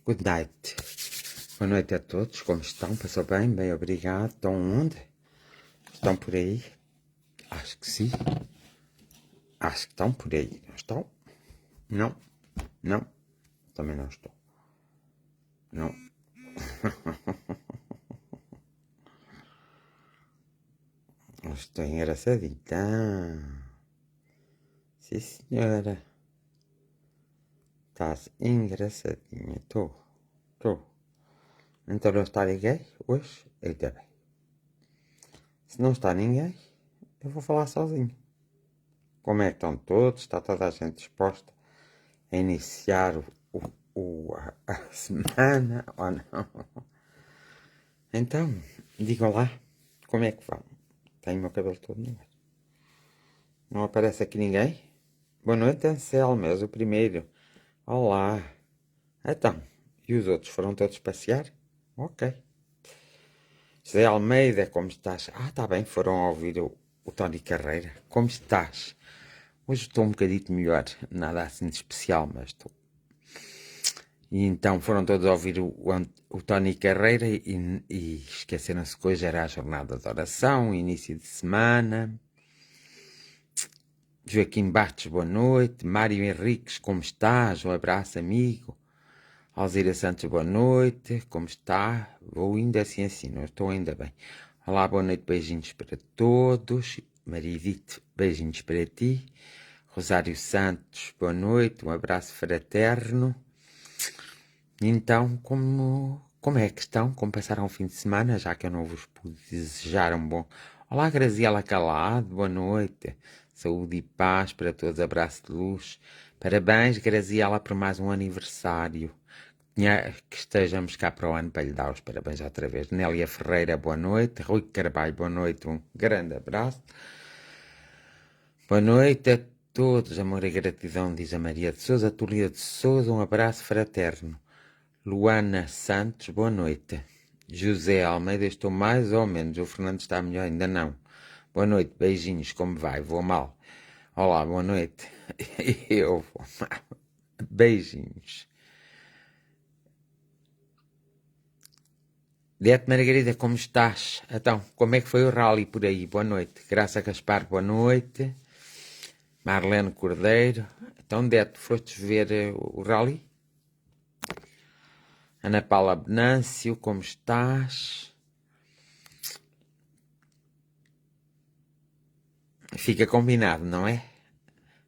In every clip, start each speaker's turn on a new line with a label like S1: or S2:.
S1: Good night. Boa noite a todos. Como estão? Passou bem? Bem, obrigado. Estão onde? Estão por aí? Acho que sim. Acho que estão por aí. Não estão? Não. Não. Também não estou. Não. Estou engraçadita. Sim, senhora. Estás engraçadinha. Estou. Então não está ninguém hoje? Ainda bem. Se não está ninguém, eu vou falar sozinho. Como é que estão todos? Está toda a gente disposta a iniciar a semana ou não? Então, digam lá, como é que vão? Tenho o meu cabelo todo no ar. Não aparece aqui ninguém? Boa noite, Anselmo, és o primeiro. Olá. Então, e os outros foram todos passear? Ok. José Almeida, como estás? Está bem, foram ouvir o Tony Carreira. Como estás? Hoje estou um bocadito melhor, nada assim de especial, mas estou. E então foram todos a ouvir o Tony Carreira e esqueceram-se que hoje era a jornada de oração, início de semana. Joaquim Bastos, boa noite. Mário Henriques, como estás? Um abraço, amigo. Alzira Santos, boa noite. Como está? Vou ainda assim, não estou ainda bem. Olá, boa noite, beijinhos para todos. Maria Edith, beijinhos para ti. Rosário Santos, boa noite. Um abraço fraterno. Então, como é que estão? Como passaram o fim de semana, já que eu não vos pude desejar um bom... Olá, Graziela Calado, boa noite. Saúde e paz para todos, abraço de luz. Parabéns, Graziela, por mais um aniversário. Que estejamos cá para o ano para lhe dar os parabéns outra vez. Nélia Ferreira, boa noite. Rui Carvalho, boa noite. Um grande abraço. Boa noite a todos. Amor e gratidão, diz a Maria de Sousa. Tulia de Sousa, um abraço fraterno. Luana Santos, boa noite. José Almeida, estou mais ou menos. O Fernando está melhor, ainda não. Boa noite, beijinhos, como vai? Vou mal. Olá, boa noite. Eu vou mal. Beijinhos. Dete Margarida, como estás? Então, como é que foi o rally por aí? Boa noite. Graça Gaspar, boa noite. Marlene Cordeiro. Então, Dete, foste ver o rally? Ana Paula Benâncio, como estás? Fica combinado, não é?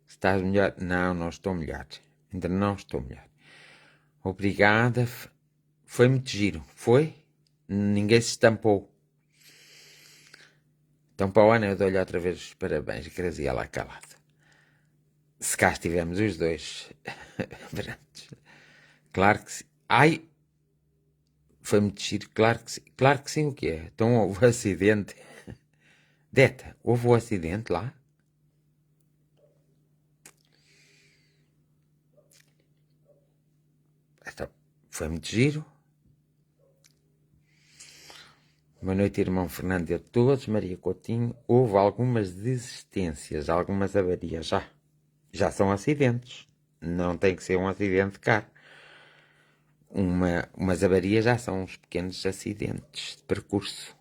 S1: Estás melhor? Não, não estou melhor. Ainda não estou melhor. Obrigada. Foi muito giro. Foi? Ninguém se estampou. Então para o ano eu dou-lhe outra vez os parabéns, Graziela Calado. Se cá estivemos os dois. Claro que sim. Ai! Foi muito giro, claro que sim. Claro que sim, o que é? Então houve acidente. Deta, houve um acidente lá? Então, foi muito giro. Boa noite, irmão Fernando e a todos. Maria Coutinho. Houve algumas desistências, algumas avarias já. Já são acidentes. Não tem que ser um acidente de carro. Umas avarias já são uns pequenos acidentes de percurso.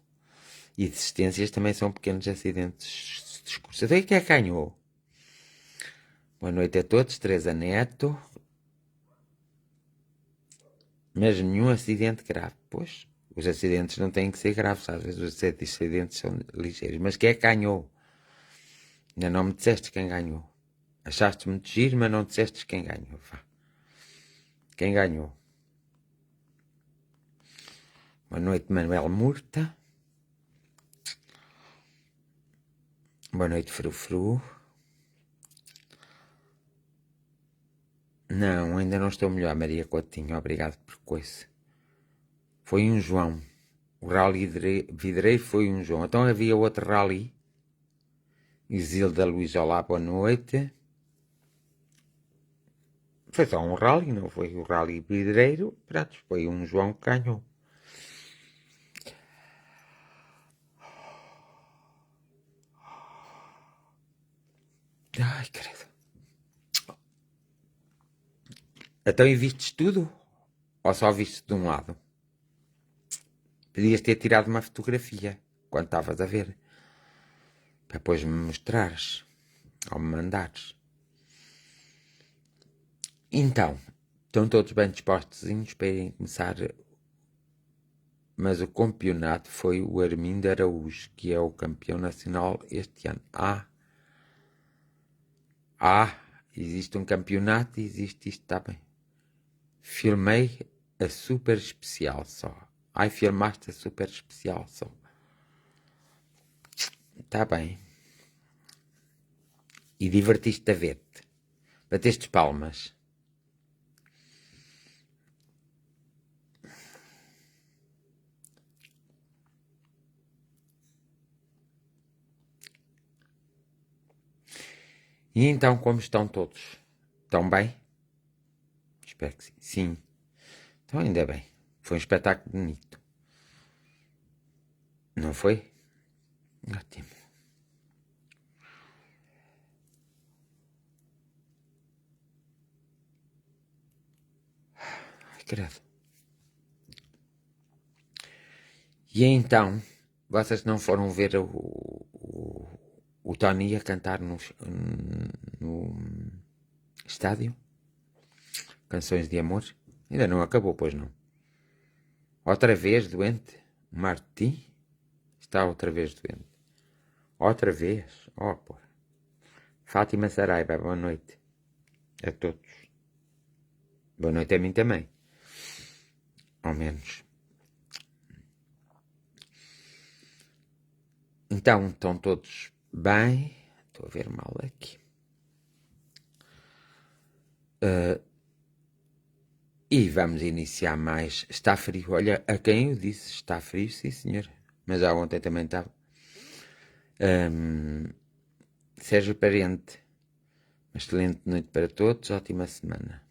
S1: E desistências também são pequenos acidentes de discurso. Então, quem é que ganhou? Boa noite a todos. Teresa Neto. Mas nenhum acidente grave. Pois, os acidentes não têm que ser graves. Às vezes os acidentes são ligeiros. Mas quem é que ganhou? Ainda não me disseste quem ganhou. Achaste muito giro, mas não disseste quem ganhou. Vá. Quem ganhou? Boa noite, Manuel Murta. Boa noite, Frufru. Não, ainda não estou melhor, Maria Coutinho. Obrigado por coisa. Foi um João. O rally Vidrei foi um João. Então havia outro rally. Isilda Luís, olá, boa noite. Foi só um rally, não foi o rally vidreiro. Pronto, foi um João que ganhou. Ai, credo. Então e vistes tudo? Ou só viste de um lado? Podias ter tirado uma fotografia quando estavas a ver. Para depois me mostrares. Ou me mandares. Então, estão todos bem dispostozinhos para irem começar. Mas o campeonato foi o Armindo Araújo, que é o campeão nacional este ano. Existe um campeonato e existe isto, está bem. Filmei a super especial só. Ai, filmaste a super especial só. Está bem. E divertiste a ver-te. Bateste palmas. E então, como estão todos? Estão bem? Espero que sim. Sim. Então, ainda bem. Foi um espetáculo bonito. Não foi? Ótimo. Ai, credo. E então, vocês não foram ver o Tony a cantar no estádio? Canções de amor? Ainda não acabou, pois não? Outra vez doente? Martim? Está outra vez doente. Outra vez? Oh, pô. Fátima Saraiva, boa noite. A todos. Boa noite a mim também. Ao menos. Então, estão todos bem. Estou a ver mal aqui. E vamos iniciar mais. Está frio. Olha, a quem eu disse está frio, sim senhor. Mas já ontem também estava. Sérgio Parente. Uma excelente noite para todos. Ótima semana.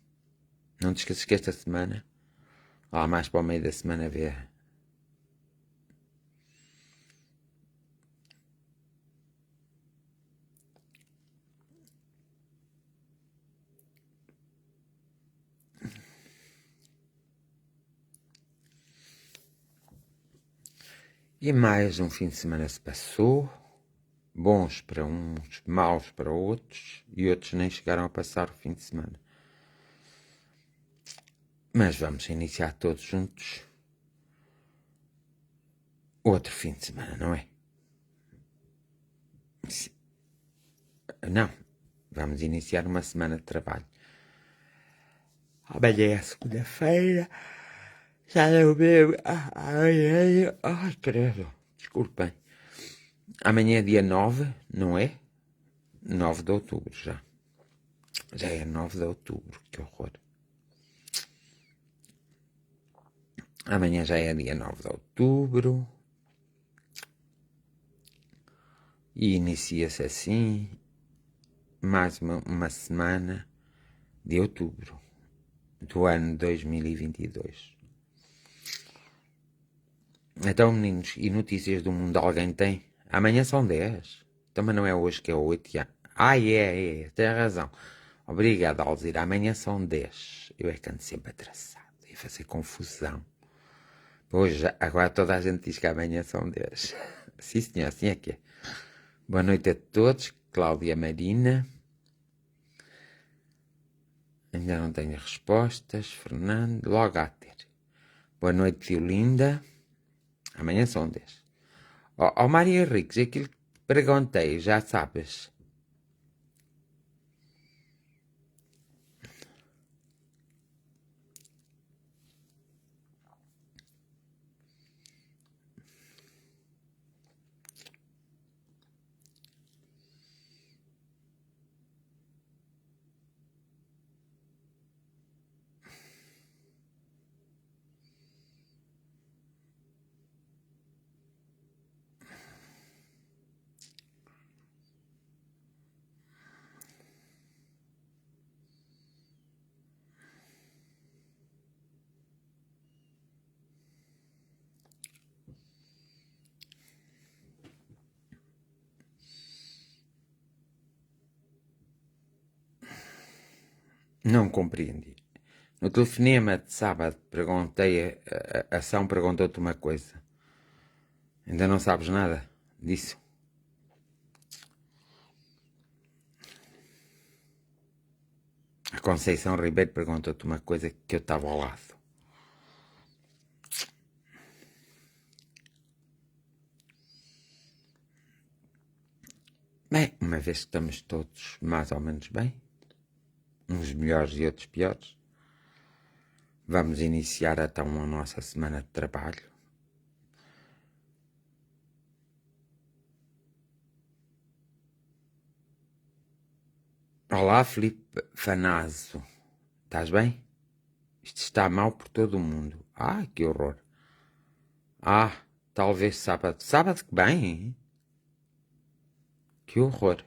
S1: Não te esqueças que esta semana, lá mais para o meio da semana, vê. E mais um fim de semana se passou. Bons para uns, maus para outros. E outros nem chegaram a passar o fim de semana. Mas vamos iniciar todos juntos outro fim de semana, não é? Não. Vamos iniciar uma semana de trabalho. Amanhã é segunda-feira. Já não bebo. Ai, credo. Desculpem. Amanhã é dia 9, não é? 9 de outubro já. Já é 9 de outubro. Que horror. Amanhã já é dia 9 de outubro. E inicia-se assim mais uma semana de outubro do ano 2022. Então, meninos, e notícias do mundo alguém tem? Amanhã são 10. Também não é hoje que é 8. Já. Tem razão. Obrigado, Alzira. Amanhã são 10. Eu é que ando sempre atrasado. Ia fazer confusão. Pois, agora toda a gente diz que amanhã são 10. Sim, senhor, assim é que é. Boa noite a todos. Cláudia Marina. Ainda não tenho respostas. Fernando. Logo a ter. Boa noite, Violinda. Amanhã são 10. Ó, Maria Henriques, aquilo que perguntei, já sabes. Não compreendi. No telefonema de sábado perguntei, a ação perguntou-te uma coisa. Ainda não sabes nada disso? A Conceição Ribeiro perguntou-te uma coisa que eu estava ao lado. Bem, uma vez que estamos todos mais ou menos bem, uns melhores e outros piores, vamos iniciar então a nossa semana de trabalho. Olá, Filipe Fanazo. Estás bem? Isto está mal por todo o mundo. Ah, que horror. Ah, talvez sábado. Sábado que bem, hein? Que horror.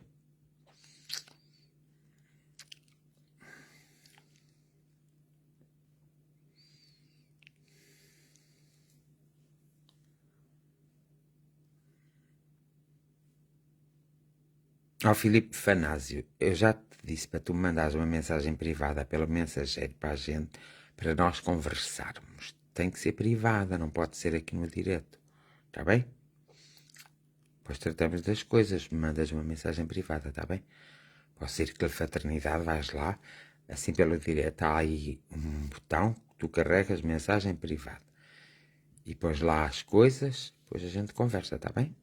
S1: Ó Filipe Fanásio, eu já te disse para tu me mandares uma mensagem privada pelo mensageiro para a gente, para nós conversarmos. Tem que ser privada, não pode ser aqui no direto. Está bem? Depois tratamos das coisas, me mandas uma mensagem privada, está bem? Para o Círculo de Fraternidade, vais lá, assim pelo direto, há aí um botão, tu carregas mensagem privada. E pões lá as coisas, depois a gente conversa, está bem?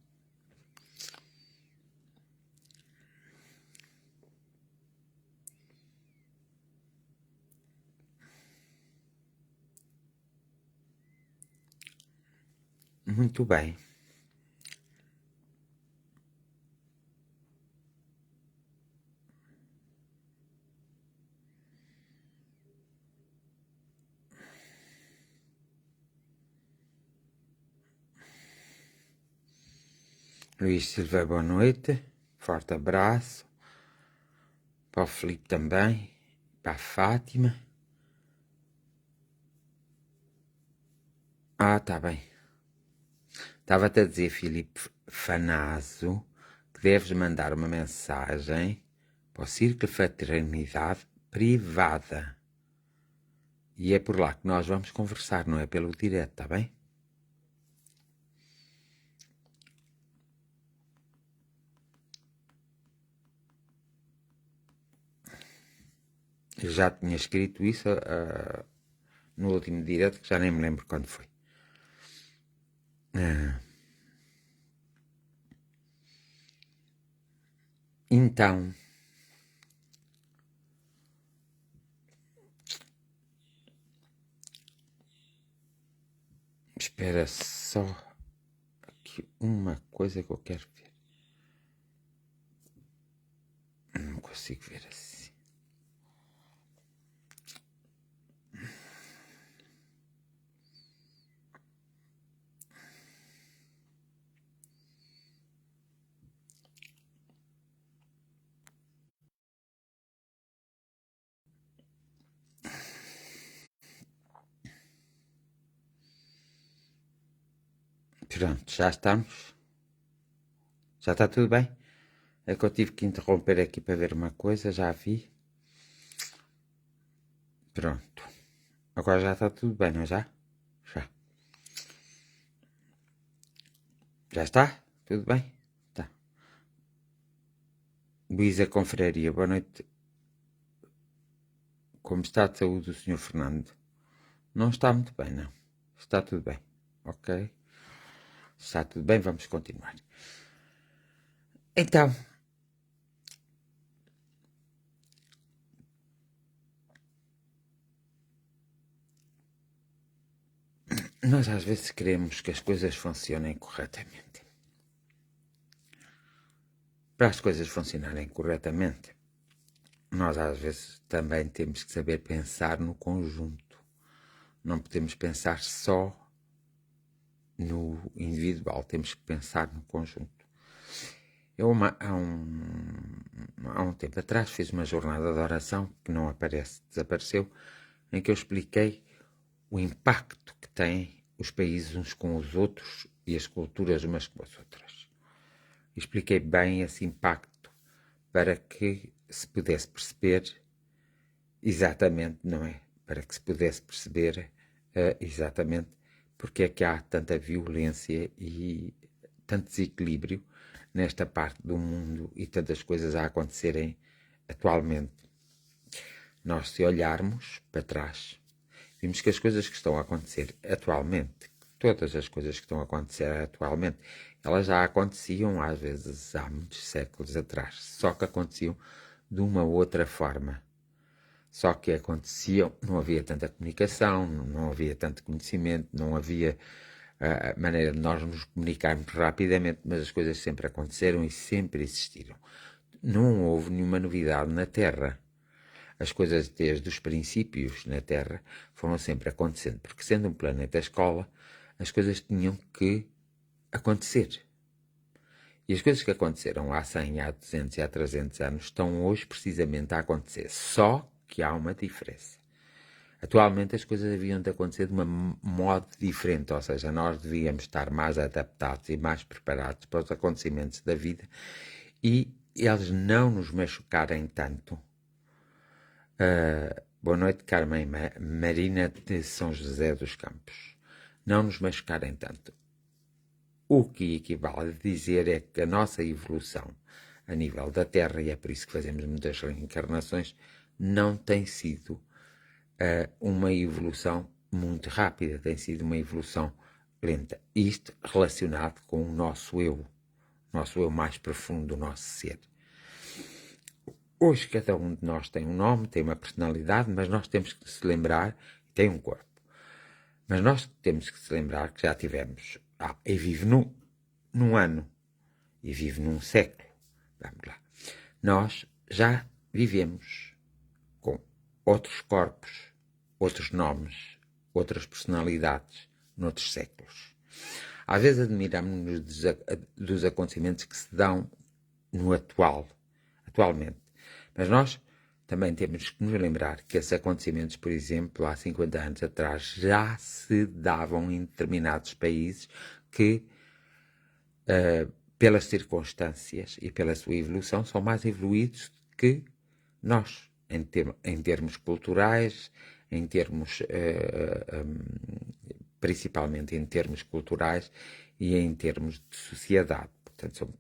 S1: Muito bem. Luís Silva, boa noite. Forte abraço. Para o Filipe também. Para a Fátima. Ah, tá bem. Estava-te a dizer, Filipe Fanazo, que deves mandar uma mensagem para o Círculo de Fraternidade privada. E é por lá que nós vamos conversar, não é pelo direto, tá bem? Eu já tinha escrito isso no último direto, que já nem me lembro quando foi. Então, espera só aqui uma coisa que eu quero ver. Não consigo ver assim. Pronto, já estamos. Já está tudo bem? É que eu tive que interromper aqui para ver uma coisa, já vi. Pronto. Agora já está tudo bem, não é já? Já. Já está? Tudo bem? Tá. Luísa Confraria, boa noite. Como está a saúde do Sr. Fernando? Não está muito bem, não. Está tudo bem. Ok? Está tudo bem, vamos continuar. Então, nós às vezes queremos que as coisas funcionem corretamente. Para as coisas funcionarem corretamente, nós às vezes também temos que saber pensar no conjunto. Não podemos pensar só no individual, temos que pensar no conjunto. Eu, há um tempo atrás, fiz uma jornada de oração, que não aparece, desapareceu, em que eu expliquei o impacto que têm os países uns com os outros e as culturas umas com as outras. Expliquei bem esse impacto para que se pudesse perceber exatamente, não é? para que se pudesse perceber exatamente porque é que há tanta violência e tanto desequilíbrio nesta parte do mundo e tantas coisas a acontecerem atualmente. Nós, se olharmos para trás, vimos que as coisas que estão a acontecer atualmente, todas as coisas que estão a acontecer atualmente, elas já aconteciam às vezes há muitos séculos atrás, só que aconteciam de uma outra forma. Só que aconteciam, não havia tanta comunicação, não havia tanto conhecimento, não havia a maneira de nós nos comunicarmos rapidamente, mas as coisas sempre aconteceram e sempre existiram. Não houve nenhuma novidade na Terra. As coisas desde os princípios na Terra foram sempre acontecendo, porque sendo um planeta escola, as coisas tinham que acontecer. E as coisas que aconteceram há 100, há 200 e há 300 anos estão hoje precisamente a acontecer. Só que há uma diferença. Atualmente as coisas haviam de acontecer de um modo diferente, ou seja, nós devíamos estar mais adaptados e mais preparados para os acontecimentos da vida e eles não nos machucarem tanto. Boa noite, Carmen Marina de São José dos Campos. Não nos machucarem tanto. O que equivale a dizer é que a nossa evolução a nível da Terra, e é por isso que fazemos muitas reencarnações, não tem sido uma evolução muito rápida, tem sido uma evolução lenta. Isto relacionado com o nosso eu mais profundo, o nosso ser. Hoje cada um de nós tem um nome, tem uma personalidade, mas nós temos que se lembrar, tem um corpo, mas nós temos que se lembrar que já tivemos, eu vivo num ano, e vivo num século, vamos lá. Nós já vivemos com outros corpos, outros nomes, outras personalidades, noutros séculos. Às vezes admiramos-nos dos acontecimentos que se dão no atualmente. Mas nós também temos que nos lembrar que esses acontecimentos, por exemplo, há 50 anos atrás, já se davam em determinados países que, pelas circunstâncias e pela sua evolução, são mais evoluídos que nós, em termos culturais, em termos, principalmente em termos culturais e em termos de sociedade. Portanto,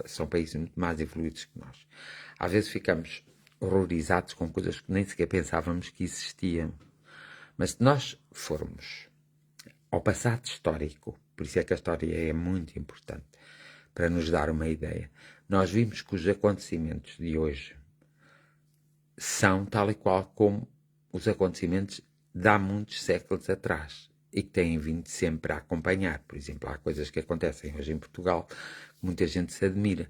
S1: são países muito mais evoluídos que nós. Às vezes ficamos horrorizados com coisas que nem sequer pensávamos que existiam. Mas se nós formos ao passado histórico, por isso é que a história é muito importante, para nos dar uma ideia, nós vimos que os acontecimentos de hoje são tal e qual como os acontecimentos de há muitos séculos atrás e que têm vindo sempre a acompanhar. Por exemplo, há coisas que acontecem hoje em Portugal que muita gente se admira,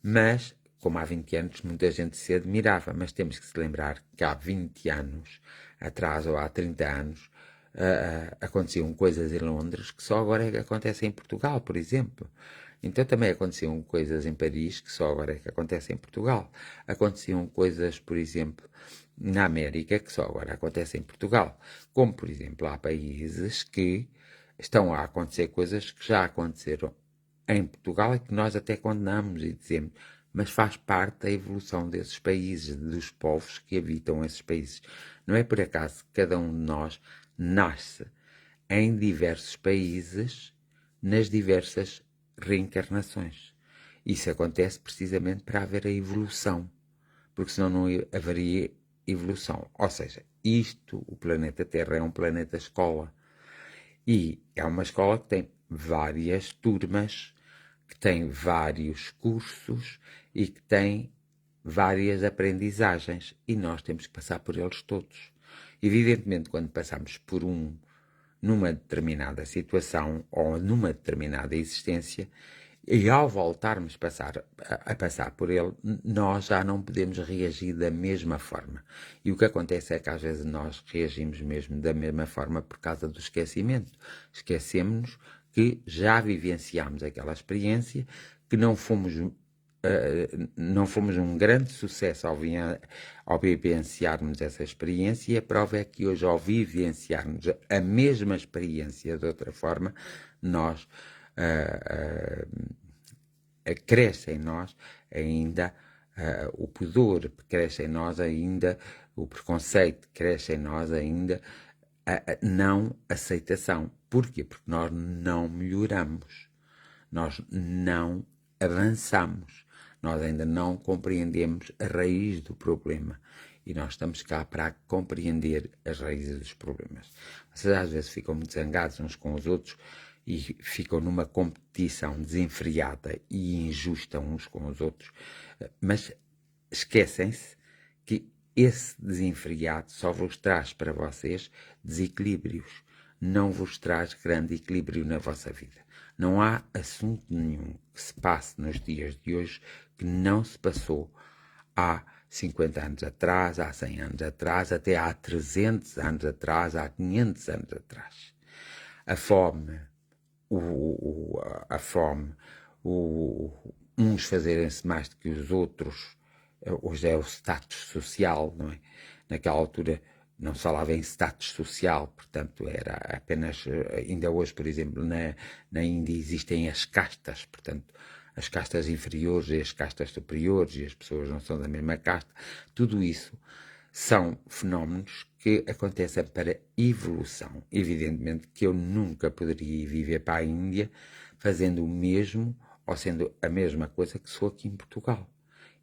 S1: mas, como há 20 anos, muita gente se admirava, mas temos que se lembrar que há 20 anos atrás, ou há 30 anos, aconteciam coisas em Londres que só agora é que acontecem em Portugal, por exemplo. Então também aconteciam coisas em Paris que só agora é que acontecem em Portugal. Aconteciam coisas, por exemplo, na América que só agora acontecem em Portugal. Como, por exemplo, há países que estão a acontecer coisas que já aconteceram em Portugal e que nós até condenamos e dizemos, mas faz parte da evolução desses países, dos povos que habitam esses países. Não é por acaso que cada um de nós nasce em diversos países, nas diversas reencarnações. Isso acontece precisamente para haver a evolução, porque senão não haveria evolução. Ou seja, o planeta Terra é um planeta escola. E é uma escola que tem várias turmas, que tem vários cursos e que tem várias aprendizagens. E nós temos que passar por eles todos. Evidentemente, quando passamos por numa determinada situação ou numa determinada existência, e ao voltarmos a passar por ele, nós já não podemos reagir da mesma forma. E o que acontece é que às vezes nós reagimos mesmo da mesma forma por causa do esquecimento. Esquecemos-nos que já vivenciámos aquela experiência, que não fomos um grande sucesso ao vivenciarmos essa experiência, e a prova é que hoje, ao vivenciarmos a mesma experiência de outra forma, nós cresce em nós ainda o pudor, cresce em nós ainda o preconceito, cresce em nós ainda a não aceitação. Porquê? Porque nós não melhoramos, nós não avançamos, nós ainda não compreendemos a raiz do problema. E nós estamos cá para compreender as raízes dos problemas. Vocês às vezes ficam muito zangados uns com os outros e ficam numa competição desenfreada e injusta uns com os outros, mas esquecem-se que esse desenfreado só vos traz para vocês desequilíbrios, não vos traz grande equilíbrio na vossa vida. Não há assunto nenhum que se passe nos dias de hoje que não se passou há 50 anos atrás, há 100 anos atrás, até há 300 anos atrás, há 500 anos atrás. A fome, uns fazerem-se mais do que os outros, hoje é o status social, não é? Naquela altura não se falava em status social, portanto era apenas, ainda hoje, por exemplo, na Índia existem as castas, portanto, as castas inferiores e as castas superiores, e as pessoas não são da mesma casta. Tudo isso são fenómenos que acontecem para evolução. Evidentemente que eu nunca poderia viver para a Índia fazendo o mesmo ou sendo a mesma coisa que sou aqui em Portugal.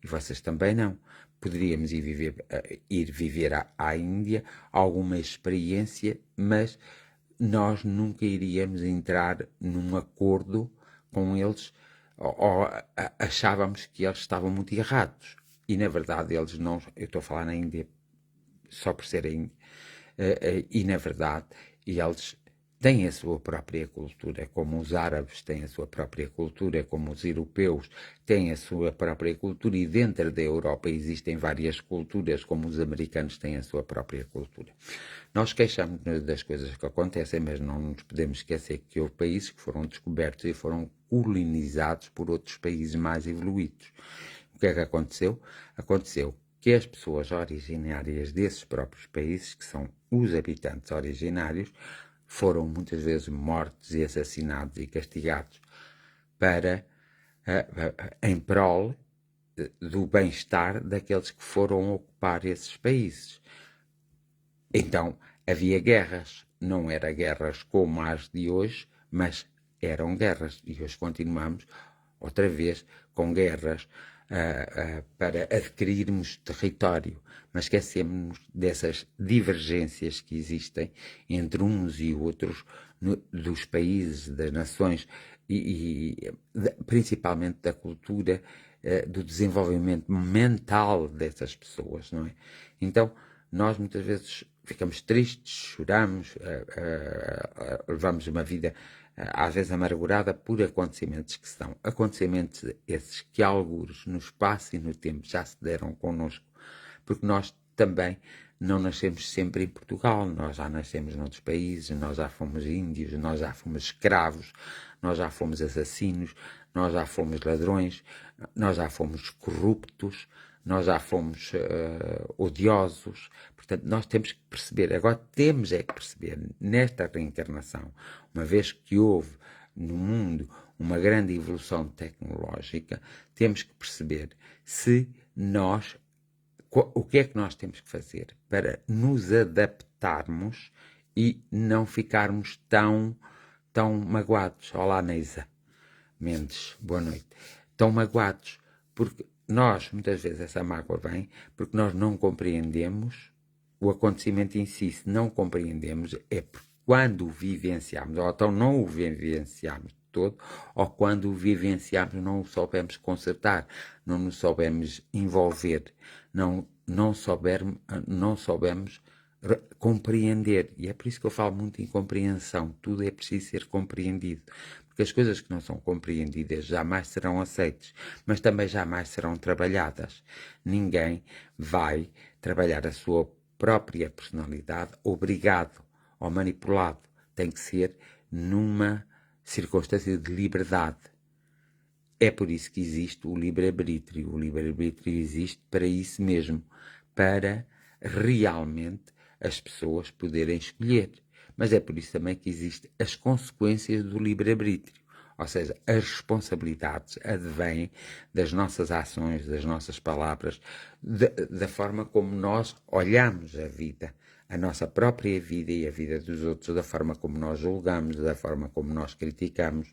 S1: E vocês também não. Poderíamos ir viver à Índia, alguma experiência, mas nós nunca iríamos entrar num acordo com eles ou achávamos que eles estavam muito errados. E na verdade eles não... Eu estou a falar na Índia só por serem... e na verdade eles têm a sua própria cultura, como os árabes têm a sua própria cultura, como os europeus têm a sua própria cultura, e dentro da Europa existem várias culturas, como os americanos têm a sua própria cultura. Nós queixamos-nos das coisas que acontecem, mas não nos podemos esquecer que houve países que foram descobertos e foram colonizados por outros países mais evoluídos. O que é que aconteceu? Aconteceu que as pessoas originárias desses próprios países, que são os habitantes originários, foram muitas vezes mortos e assassinados e castigados em prol do bem-estar daqueles que foram ocupar esses países. Então, havia guerras. Não eram guerras como as de hoje, mas eram guerras. E hoje continuamos, outra vez, com guerras para adquirirmos território. Mas esquecemos dessas divergências que existem entre uns e outros dos países, das nações e principalmente da cultura, do desenvolvimento mental dessas pessoas, não é? Então, nós muitas vezes ficamos tristes, choramos, levamos uma vida às vezes amargurada por acontecimentos que são acontecimentos esses que algures no espaço e no tempo já se deram connosco, porque nós também não nascemos sempre em Portugal, nós já nascemos noutros países, nós já fomos índios, nós já fomos escravos, nós já fomos assassinos, nós já fomos ladrões, nós já fomos corruptos, nós já fomos odiosos. Portanto, nós temos que perceber, agora temos é que perceber, nesta reencarnação, uma vez que houve no mundo uma grande evolução tecnológica, temos que perceber se nós, o que é que nós temos que fazer para nos adaptarmos e não ficarmos tão magoados. Olá, Neisa Mendes, boa noite. Tão magoados, porque nós, muitas vezes, essa mágoa vem porque nós não compreendemos o acontecimento em si. Se não compreendemos, é porque quando o vivenciamos, ou então não o vivenciamos de todo, ou quando o vivenciamos não o soubemos consertar, não nos soubemos envolver, não soubemos compreender. E é por isso que eu falo muito em compreensão. Tudo é preciso ser compreendido. Porque as coisas que não são compreendidas jamais serão aceitas, mas também jamais serão trabalhadas. Ninguém vai trabalhar a sua própria personalidade obrigado ou manipulado. Tem que ser numa circunstância de liberdade. É por isso que existe o livre-arbítrio. O livre-arbítrio existe para isso mesmo, para realmente as pessoas poderem escolher. Mas é por isso também que existem as consequências do livre-arbítrio. Ou seja, as responsabilidades advêm das nossas ações, das nossas palavras, da forma como nós olhamos a vida, a nossa própria vida e a vida dos outros, da forma como nós julgamos, da forma como nós criticamos,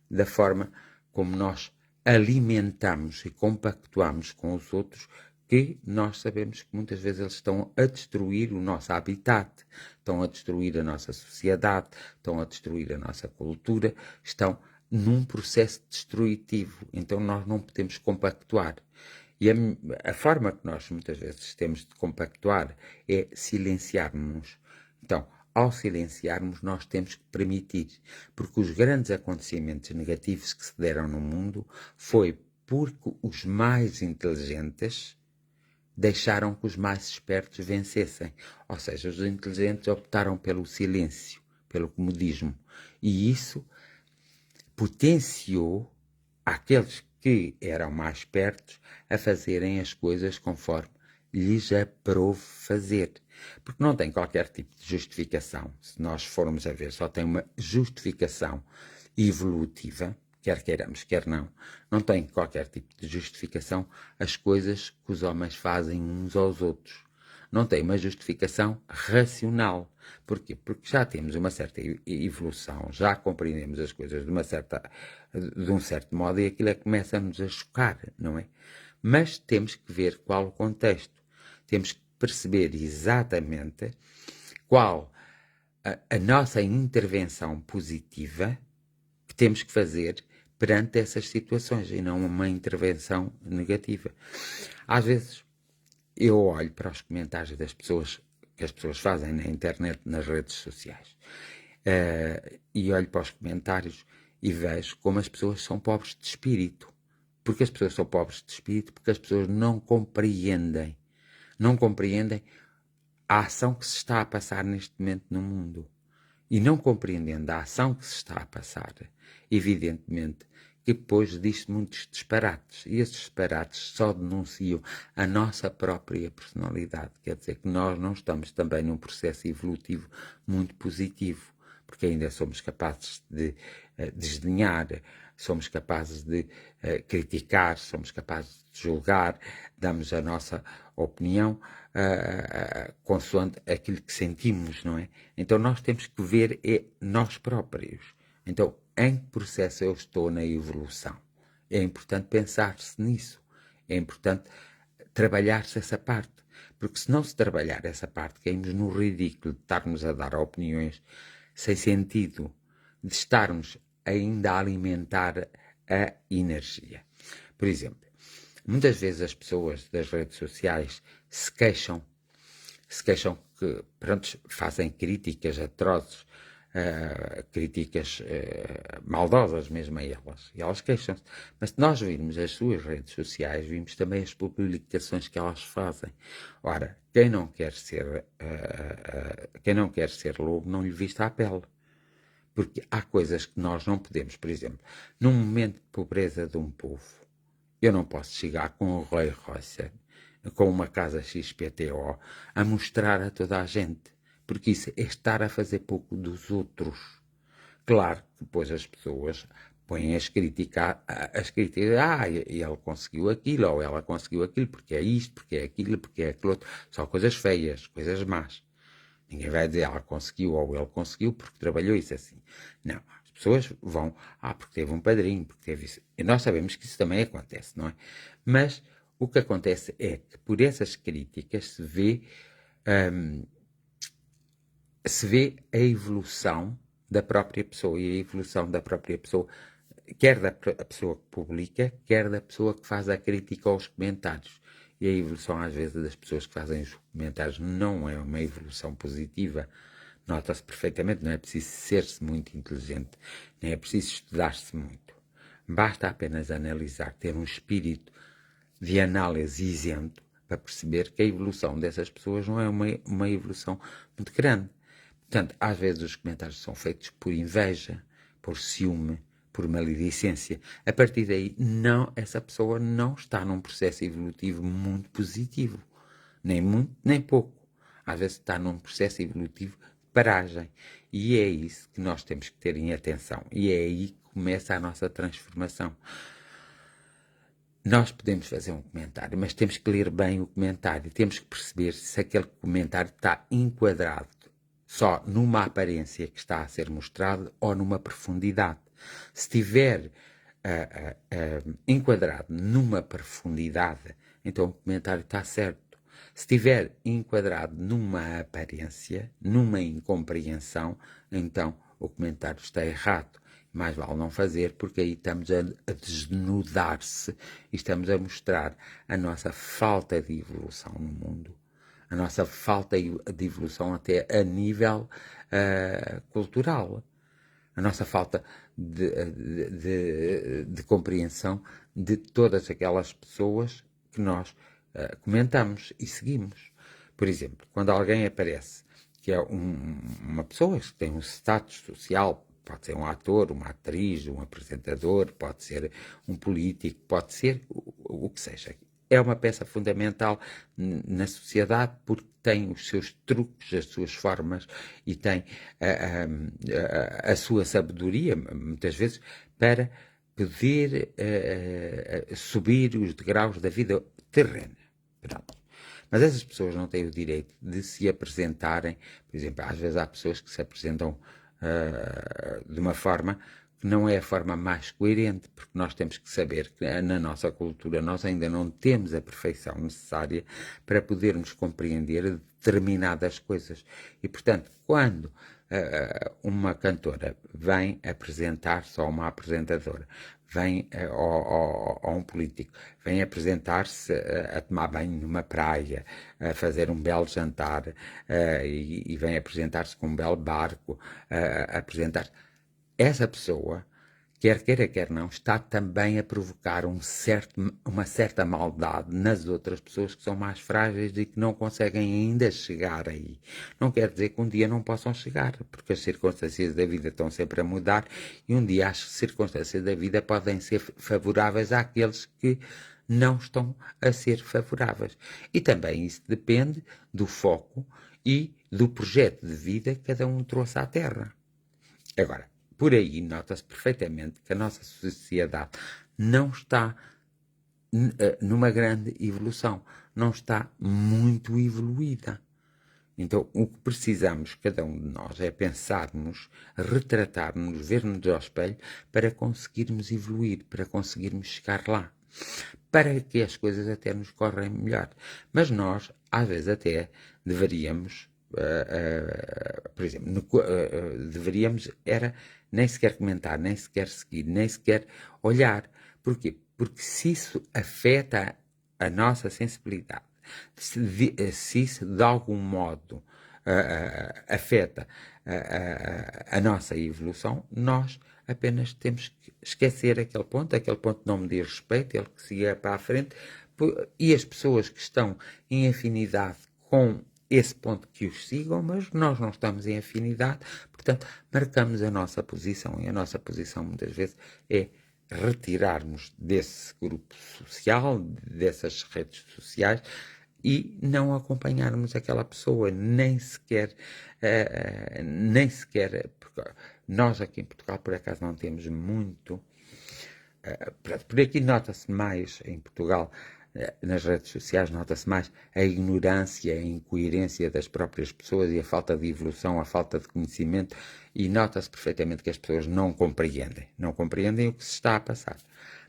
S1: da forma como nós alimentamos e compactuamos com os outros, que nós sabemos que muitas vezes eles estão a destruir o nosso habitat, estão a destruir a nossa sociedade, estão a destruir a nossa cultura, estão num processo destrutivo. Então nós não podemos compactuar. E a forma que nós muitas vezes temos de compactuar é silenciarmos-nos. Então, ao silenciarmos, nós temos que permitir, porque os grandes acontecimentos negativos que se deram no mundo foi porque os mais inteligentes deixaram que os mais espertos vencessem. Ou seja, os inteligentes optaram pelo silêncio, pelo comodismo. E isso potenciou aqueles que eram mais espertos a fazerem as coisas conforme lhes aprouve fazer. Porque não tem qualquer tipo de justificação. Se nós formos a ver, só tem uma justificação evolutiva, quer queiramos, quer não. Não tem qualquer tipo de justificação as coisas que os homens fazem uns aos outros. Não tem uma justificação racional. Porquê? Porque já temos uma certa evolução, já compreendemos as coisas de um certo modo e aquilo é que começa-nos a chocar, não é? Mas temos que ver qual o contexto. Temos que perceber exatamente qual a nossa intervenção positiva que temos que fazer perante essas situações e não uma intervenção negativa. Às vezes eu olho para os comentários das pessoas que as pessoas fazem na internet, nas redes sociais, e olho para os comentários e vejo como as pessoas são pobres de espírito. Porque as pessoas são pobres de espírito? Porque as pessoas não compreendem a ação que se está a passar neste momento no mundo. E não compreendendo a ação que se está a passar, evidentemente que depois diz muitos disparates. E esses disparates só denunciam a nossa própria personalidade. Quer dizer que nós não estamos também num processo evolutivo muito positivo, porque ainda somos capazes de desdenhar, somos capazes de criticar, somos capazes de julgar, damos a nossa opinião consoante aquilo que sentimos, não é? Então nós temos que ver nós próprios. Então, em que processo eu estou na evolução? É importante pensar-se nisso. É importante trabalhar-se essa parte. Porque se não se trabalhar essa parte, caímos no ridículo de estarmos a dar opiniões sem sentido, de estarmos ainda a alimentar a energia. Por exemplo, muitas vezes as pessoas das redes sociais se queixam que, pronto, fazem críticas atrozes, críticas maldosas mesmo a elas. E elas queixam-se. Mas se nós virmos as suas redes sociais, vimos também as publicações que elas fazem. Ora, quem não quer ser lobo não lhe vista a pele. Porque há coisas que nós não podemos, por exemplo, num momento de pobreza de um povo, eu não posso chegar com o Rui Rocha, com uma casa XPTO, a mostrar a toda a gente. Porque isso é estar a fazer pouco dos outros. Claro que depois as pessoas põem as críticas, ele conseguiu aquilo, ou ela conseguiu aquilo, porque é isto, porque é aquilo, porque é aquilo outro. Só coisas feias, coisas más. Ninguém vai dizer ela conseguiu ou ele conseguiu porque trabalhou isso assim. Não. As pessoas vão, porque teve um padrinho, porque teve isso. E nós sabemos que isso também acontece, não é? Mas o que acontece é que por essas críticas se vê a evolução da própria pessoa. E a evolução da própria pessoa, quer da pessoa que publica, quer da pessoa que faz a crítica aos comentários. E a evolução, às vezes, das pessoas que fazem os comentários não é uma evolução positiva. Nota-se perfeitamente, não é preciso ser-se muito inteligente, nem é preciso estudar-se muito. Basta apenas analisar, ter um espírito de análise isento para perceber que a evolução dessas pessoas não é uma evolução muito grande. Portanto, às vezes os comentários são feitos por inveja, por ciúme, por maledicência. A partir daí, essa pessoa não está num processo evolutivo muito positivo. Nem muito, nem pouco. Às vezes está num processo evolutivo de paragem. E é isso que nós temos que ter em atenção. E é aí que começa a nossa transformação. Nós podemos fazer um comentário, mas temos que ler bem o comentário, temos que perceber se aquele comentário está enquadrado só numa aparência que está a ser mostrada ou numa profundidade. Se estiver enquadrado numa profundidade, então o comentário está certo. Se estiver enquadrado numa aparência, numa incompreensão, então o comentário está errado. Mais vale não fazer, porque aí estamos a desnudar-se e estamos a mostrar a nossa falta de evolução no mundo, a nossa falta de evolução até a nível cultural, a nossa falta de compreensão de todas aquelas pessoas que nós comentamos e seguimos. Por exemplo, quando alguém aparece que é uma pessoa que tem um status social, pode ser um ator, uma atriz, um apresentador, pode ser um político, pode ser o que seja. É uma peça fundamental na sociedade porque tem os seus truques, as suas formas e tem a sua sabedoria, muitas vezes, para poder subir os degraus da vida terrena. Pronto. Mas essas pessoas não têm o direito de se apresentarem, por exemplo, às vezes há pessoas que se apresentam de uma forma que não é a forma mais coerente, porque nós temos que saber que na nossa cultura nós ainda não temos a perfeição necessária para podermos compreender determinadas coisas. E, portanto, quando uma cantora vem apresentar-se, ou uma apresentadora, vem, ou um político, vem apresentar-se a tomar banho numa praia, a fazer um belo jantar, e vem apresentar-se com um belo barco, a apresentar-se. Essa pessoa, quer queira, quer não, está também a provocar uma certa maldade nas outras pessoas que são mais frágeis e que não conseguem ainda chegar aí. Não quer dizer que um dia não possam chegar, porque as circunstâncias da vida estão sempre a mudar e um dia as circunstâncias da vida podem ser favoráveis àqueles que não estão a ser favoráveis. E também isso depende do foco e do projeto de vida que cada um trouxe à Terra. Agora, por aí nota-se perfeitamente que a nossa sociedade não está numa grande evolução, não está muito evoluída. Então, o que precisamos, cada um de nós, é pensarmos, retratarmos, ver-nos ao espelho para conseguirmos evoluir, para conseguirmos chegar lá, para que as coisas até nos correm melhor. Mas nós, às vezes, até deveríamos, por exemplo, deveríamos era nem sequer comentar, nem sequer seguir, nem sequer olhar. Porquê? Porque se isso afeta a nossa sensibilidade, se isso de algum modo afeta a nossa evolução, nós apenas temos que esquecer aquele ponto não me diz respeito, ele que siga para a frente, e as pessoas que estão em afinidade com esse ponto que os sigam, mas nós não estamos em afinidade, portanto, marcamos a nossa posição, e a nossa posição muitas vezes é retirarmos desse grupo social, dessas redes sociais, e não acompanharmos aquela pessoa, nem sequer, porque nós aqui em Portugal, por acaso, não temos muito, por aqui nota-se mais, em Portugal, nas redes sociais, nota-se mais a ignorância, a incoerência das próprias pessoas e a falta de evolução, a falta de conhecimento, e nota-se perfeitamente que as pessoas não compreendem o que se está a passar.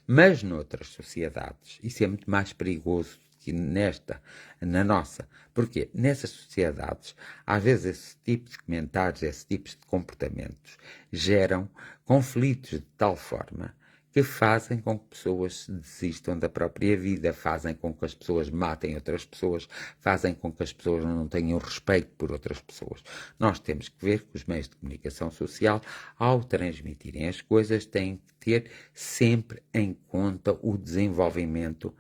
S1: Mas noutras sociedades, isso é muito mais perigoso que na nossa. Porquê? Nessas sociedades, às vezes esse tipo de comentários, esse tipo de comportamentos geram conflitos de tal forma que fazem com que pessoas desistam da própria vida, fazem com que as pessoas matem outras pessoas, fazem com que as pessoas não tenham respeito por outras pessoas. Nós temos que ver que os meios de comunicação social, ao transmitirem as coisas, têm que ter sempre em conta o desenvolvimento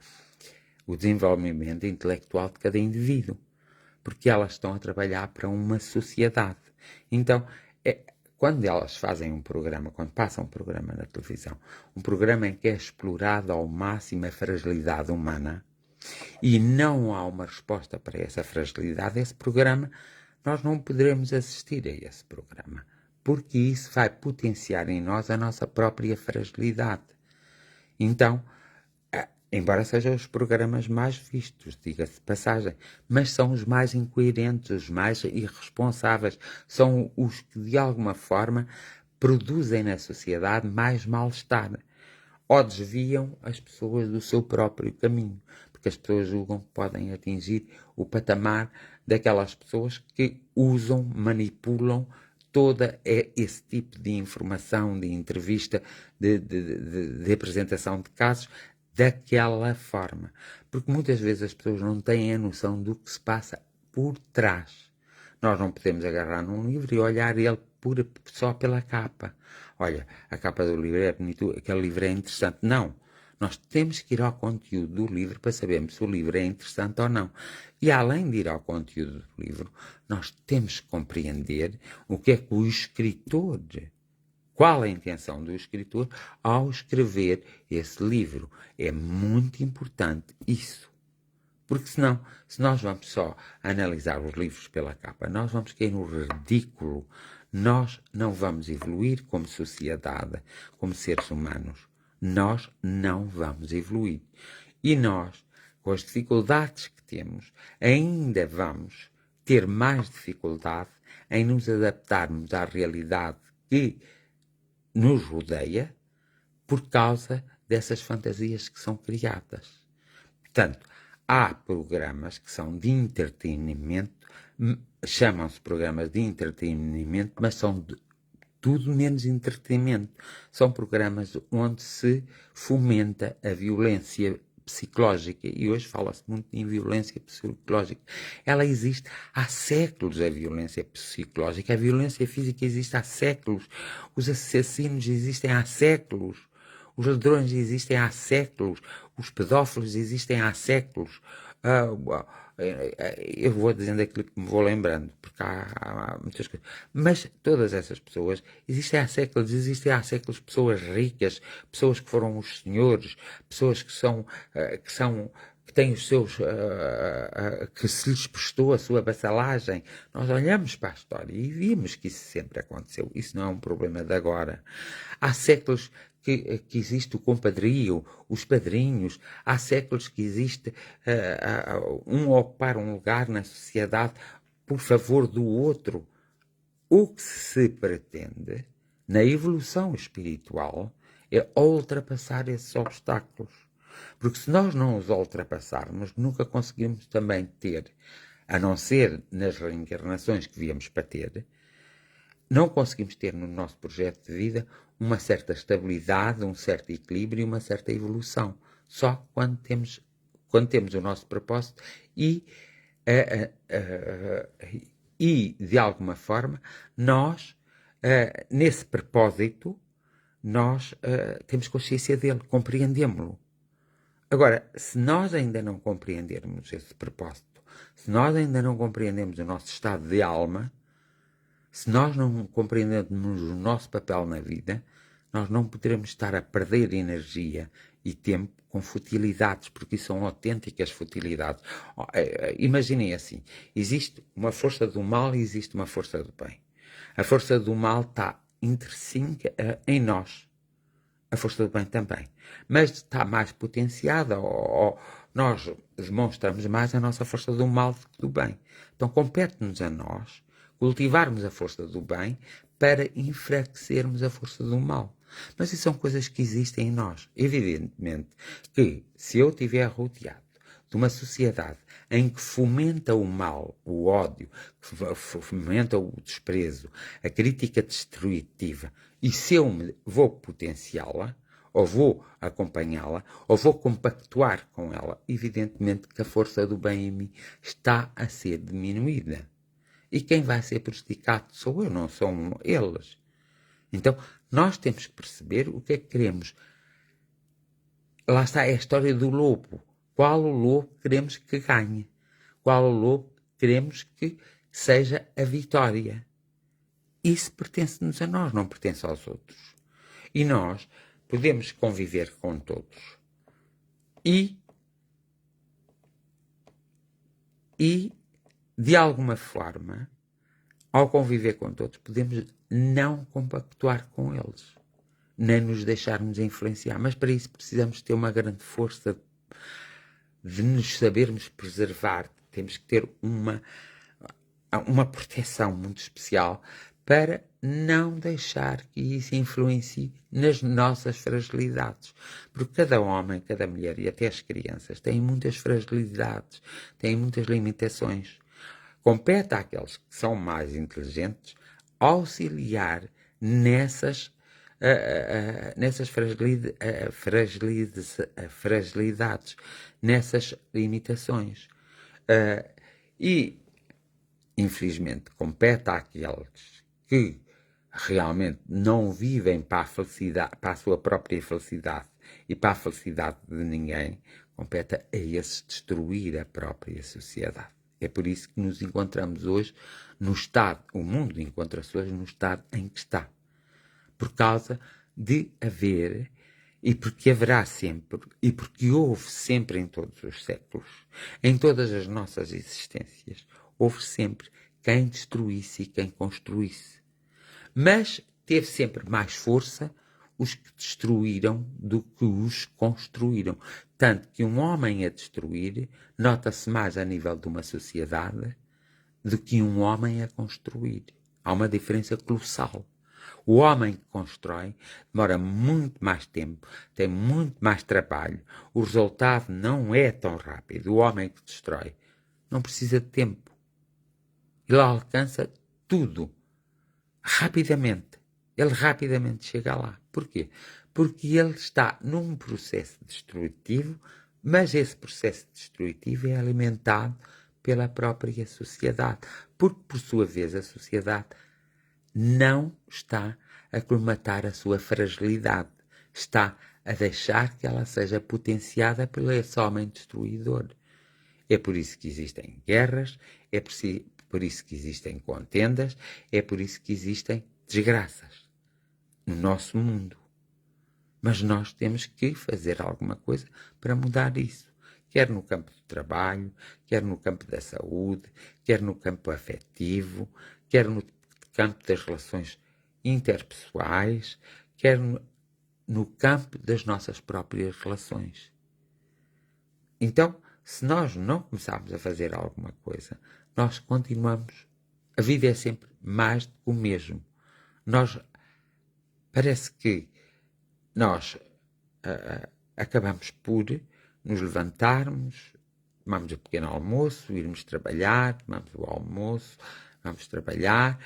S1: intelectual de cada indivíduo, porque elas estão a trabalhar para uma sociedade. Então, quando elas fazem um programa, quando passam um programa na televisão, um programa em que é explorada ao máximo a fragilidade humana e não há uma resposta para essa fragilidade, esse programa, nós não poderemos assistir a esse programa. porque isso vai potenciar em nós a nossa própria fragilidade. Então, embora sejam os programas mais vistos, diga-se de passagem, mas são os mais incoerentes, os mais irresponsáveis, são os que de alguma forma produzem na sociedade mais mal-estar ou desviam as pessoas do seu próprio caminho, porque as pessoas julgam que podem atingir o patamar daquelas pessoas que usam, manipulam todo esse tipo de informação, de entrevista, de apresentação de casos, daquela forma. Porque muitas vezes as pessoas não têm a noção do que se passa por trás. Nós não podemos agarrar num livro e olhar ele só pela capa. Olha, a capa do livro é bonito, aquele livro é interessante. Não. Nós temos que ir ao conteúdo do livro para sabermos se o livro é interessante ou não. E além de ir ao conteúdo do livro, nós temos que compreender o que é que o escritor, qual a intenção do escritor ao escrever esse livro. É muito importante isso. Porque senão, se nós vamos só analisar os livros pela capa, nós vamos cair no ridículo. Nós não vamos evoluir como sociedade, como seres humanos. Nós não vamos evoluir. E nós, com as dificuldades que temos, ainda vamos ter mais dificuldade em nos adaptarmos à realidade que nos rodeia por causa dessas fantasias que são criadas. Portanto, há programas que são de entretenimento, chamam-se programas de entretenimento, mas são tudo menos entretenimento. São programas onde se fomenta a violência psicológica, e hoje fala-se muito em violência psicológica. Ela existe há séculos, a violência psicológica. A violência física existe há séculos. Os assassinos existem há séculos. Os ladrões existem há séculos. Os pedófilos existem há séculos. Eu vou dizendo aquilo que me vou lembrando, porque há muitas coisas. Mas todas essas pessoas existem há séculos pessoas ricas, pessoas que foram os senhores, pessoas que têm os seus, que se lhes prestou a sua vassalagem. Nós olhamos para a história e vimos que isso sempre aconteceu. Isso não é um problema de agora. Há séculos que existe o compadrio, os padrinhos, há séculos que existe um ocupar um lugar na sociedade por favor do outro. O que se pretende na evolução espiritual é ultrapassar esses obstáculos. Porque se nós não os ultrapassarmos, nunca conseguimos também ter, a não ser nas reencarnações que viemos para ter, não conseguimos ter no nosso projeto de vida uma certa estabilidade, um certo equilíbrio e uma certa evolução. Só quando temos o nosso propósito e de alguma forma, nós, nesse propósito, nós temos consciência dele, compreendemos-lo. Agora, se nós ainda não compreendermos esse propósito, se nós ainda não compreendemos o nosso estado de alma, se nós não compreendemos o nosso papel na vida, nós não poderemos estar a perder energia e tempo com futilidades, porque são autênticas futilidades. Imaginem assim, existe uma força do mal e existe uma força do bem. A força do mal está intrínseca em nós. A força do bem também. Mas está mais potenciada, ou nós demonstramos mais a nossa força do mal do que do bem. Então compete-nos a nós cultivarmos a força do bem para enfraquecermos a força do mal. Mas isso são coisas que existem em nós. Evidentemente que se eu estiver rodeado de uma sociedade em que fomenta o mal, o ódio, que fomenta o desprezo, a crítica destrutiva, e se eu vou potenciá-la, ou vou acompanhá-la, ou vou compactuar com ela, evidentemente que a força do bem em mim está a ser diminuída. E quem vai ser prejudicado sou eu, não são eles. Então, nós temos que perceber o que é que queremos. Lá está a história do lobo. Qual o lobo queremos que ganhe? Qual o lobo queremos que seja a vitória? Isso pertence-nos a nós, não pertence aos outros. E nós podemos conviver com todos. E de alguma forma, ao conviver com todos, podemos não compactuar com eles, nem nos deixarmos influenciar. Mas para isso precisamos ter uma grande força de nos sabermos preservar. Temos que ter uma proteção muito especial para não deixar que isso influencie nas nossas fragilidades. Porque cada homem, cada mulher e até as crianças têm muitas fragilidades, têm muitas limitações. Compete àqueles que são mais inteligentes auxiliar nessas fragilidades, nessas limitações. E, infelizmente, compete àqueles que realmente não vivem para a felicidade, para a sua própria felicidade e para a felicidade de ninguém, compete a esses destruir a própria sociedade. É por isso que nos encontramos hoje no estado, o mundo encontra-se hoje no estado em que está. Por causa de haver, e porque haverá sempre, e porque houve sempre em todos os séculos, em todas as nossas existências, houve sempre quem destruísse e quem construísse. Mas teve sempre mais força os que destruíram do que os construíram. Tanto que um homem a destruir nota-se mais a nível de uma sociedade do que um homem a construir. Há uma diferença colossal. O homem que constrói demora muito mais tempo, tem muito mais trabalho, o resultado não é tão rápido. O homem que destrói não precisa de tempo. Ele alcança tudo rapidamente. Ele rapidamente chega lá. Porquê? Porque ele está num processo destrutivo, mas esse processo destrutivo é alimentado pela própria sociedade. Porque, por sua vez, a sociedade não está a colmatar a sua fragilidade. Está a deixar que ela seja potenciada pelo esse homem destruidor. É por isso que existem guerras, é por isso que existem contendas, é por isso que existem desgraças no nosso mundo. Mas nós temos que fazer alguma coisa para mudar isso. Quer no campo do trabalho, quer no campo da saúde, quer no campo afetivo, quer no campo das relações interpessoais, quer no campo das nossas próprias relações. Então, se nós não começarmos a fazer alguma coisa, nós continuamos. A vida é sempre mais do que o mesmo. Parece que nós acabamos por nos levantarmos, tomamos o pequeno almoço, irmos trabalhar, tomamos o almoço, vamos trabalhar,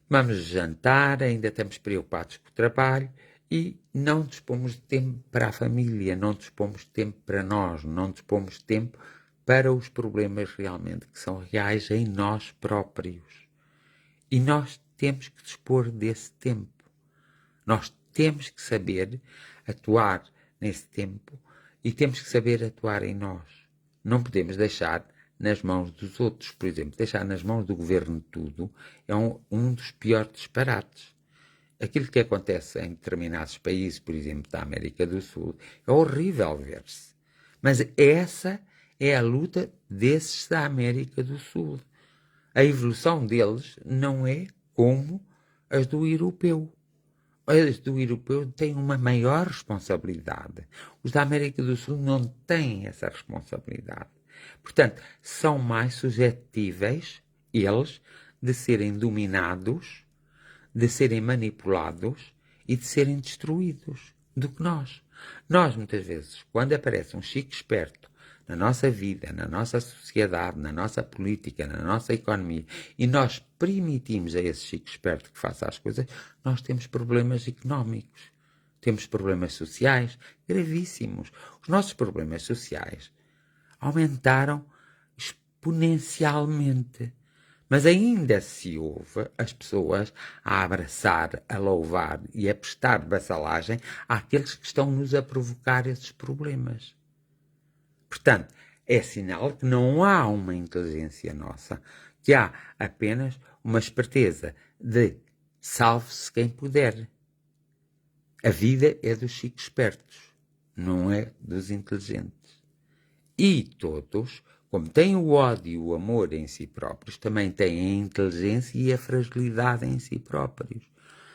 S1: vamos jantar, ainda estamos preocupados com o trabalho e não dispomos de tempo para a família, não dispomos de tempo para nós, não dispomos de tempo para os problemas realmente que são reais em nós próprios. E nós temos que dispor desse tempo. Nós temos que saber atuar nesse tempo e temos que saber atuar em nós. Não podemos deixar nas mãos dos outros. Por exemplo, deixar nas mãos do governo tudo é um dos piores disparates. Aquilo que acontece em determinados países, por exemplo, da América do Sul, é horrível ver-se. Mas essa é a luta desses da América do Sul. A evolução deles não é como as do europeu. Os do europeu têm uma maior responsabilidade. Os da América do Sul não têm essa responsabilidade. Portanto, são mais suscetíveis, eles, de serem dominados, de serem manipulados e de serem destruídos do que nós. Nós, muitas vezes, quando aparece um chico esperto na nossa vida, na nossa sociedade, na nossa política, na nossa economia, e nós permitimos a esse chico esperto que faça as coisas, nós temos problemas económicos, temos problemas sociais gravíssimos. Os nossos problemas sociais aumentaram exponencialmente. Mas ainda se ouve as pessoas a abraçar, a louvar e a prestar vassalagem àqueles que estão-nos a provocar esses problemas. Portanto, é sinal que não há uma inteligência nossa, que há apenas uma esperteza de salve-se quem puder. A vida é dos chicos espertos, não é dos inteligentes. E todos como têm o ódio e o amor em si próprios, também têm a inteligência e a fragilidade em si próprios.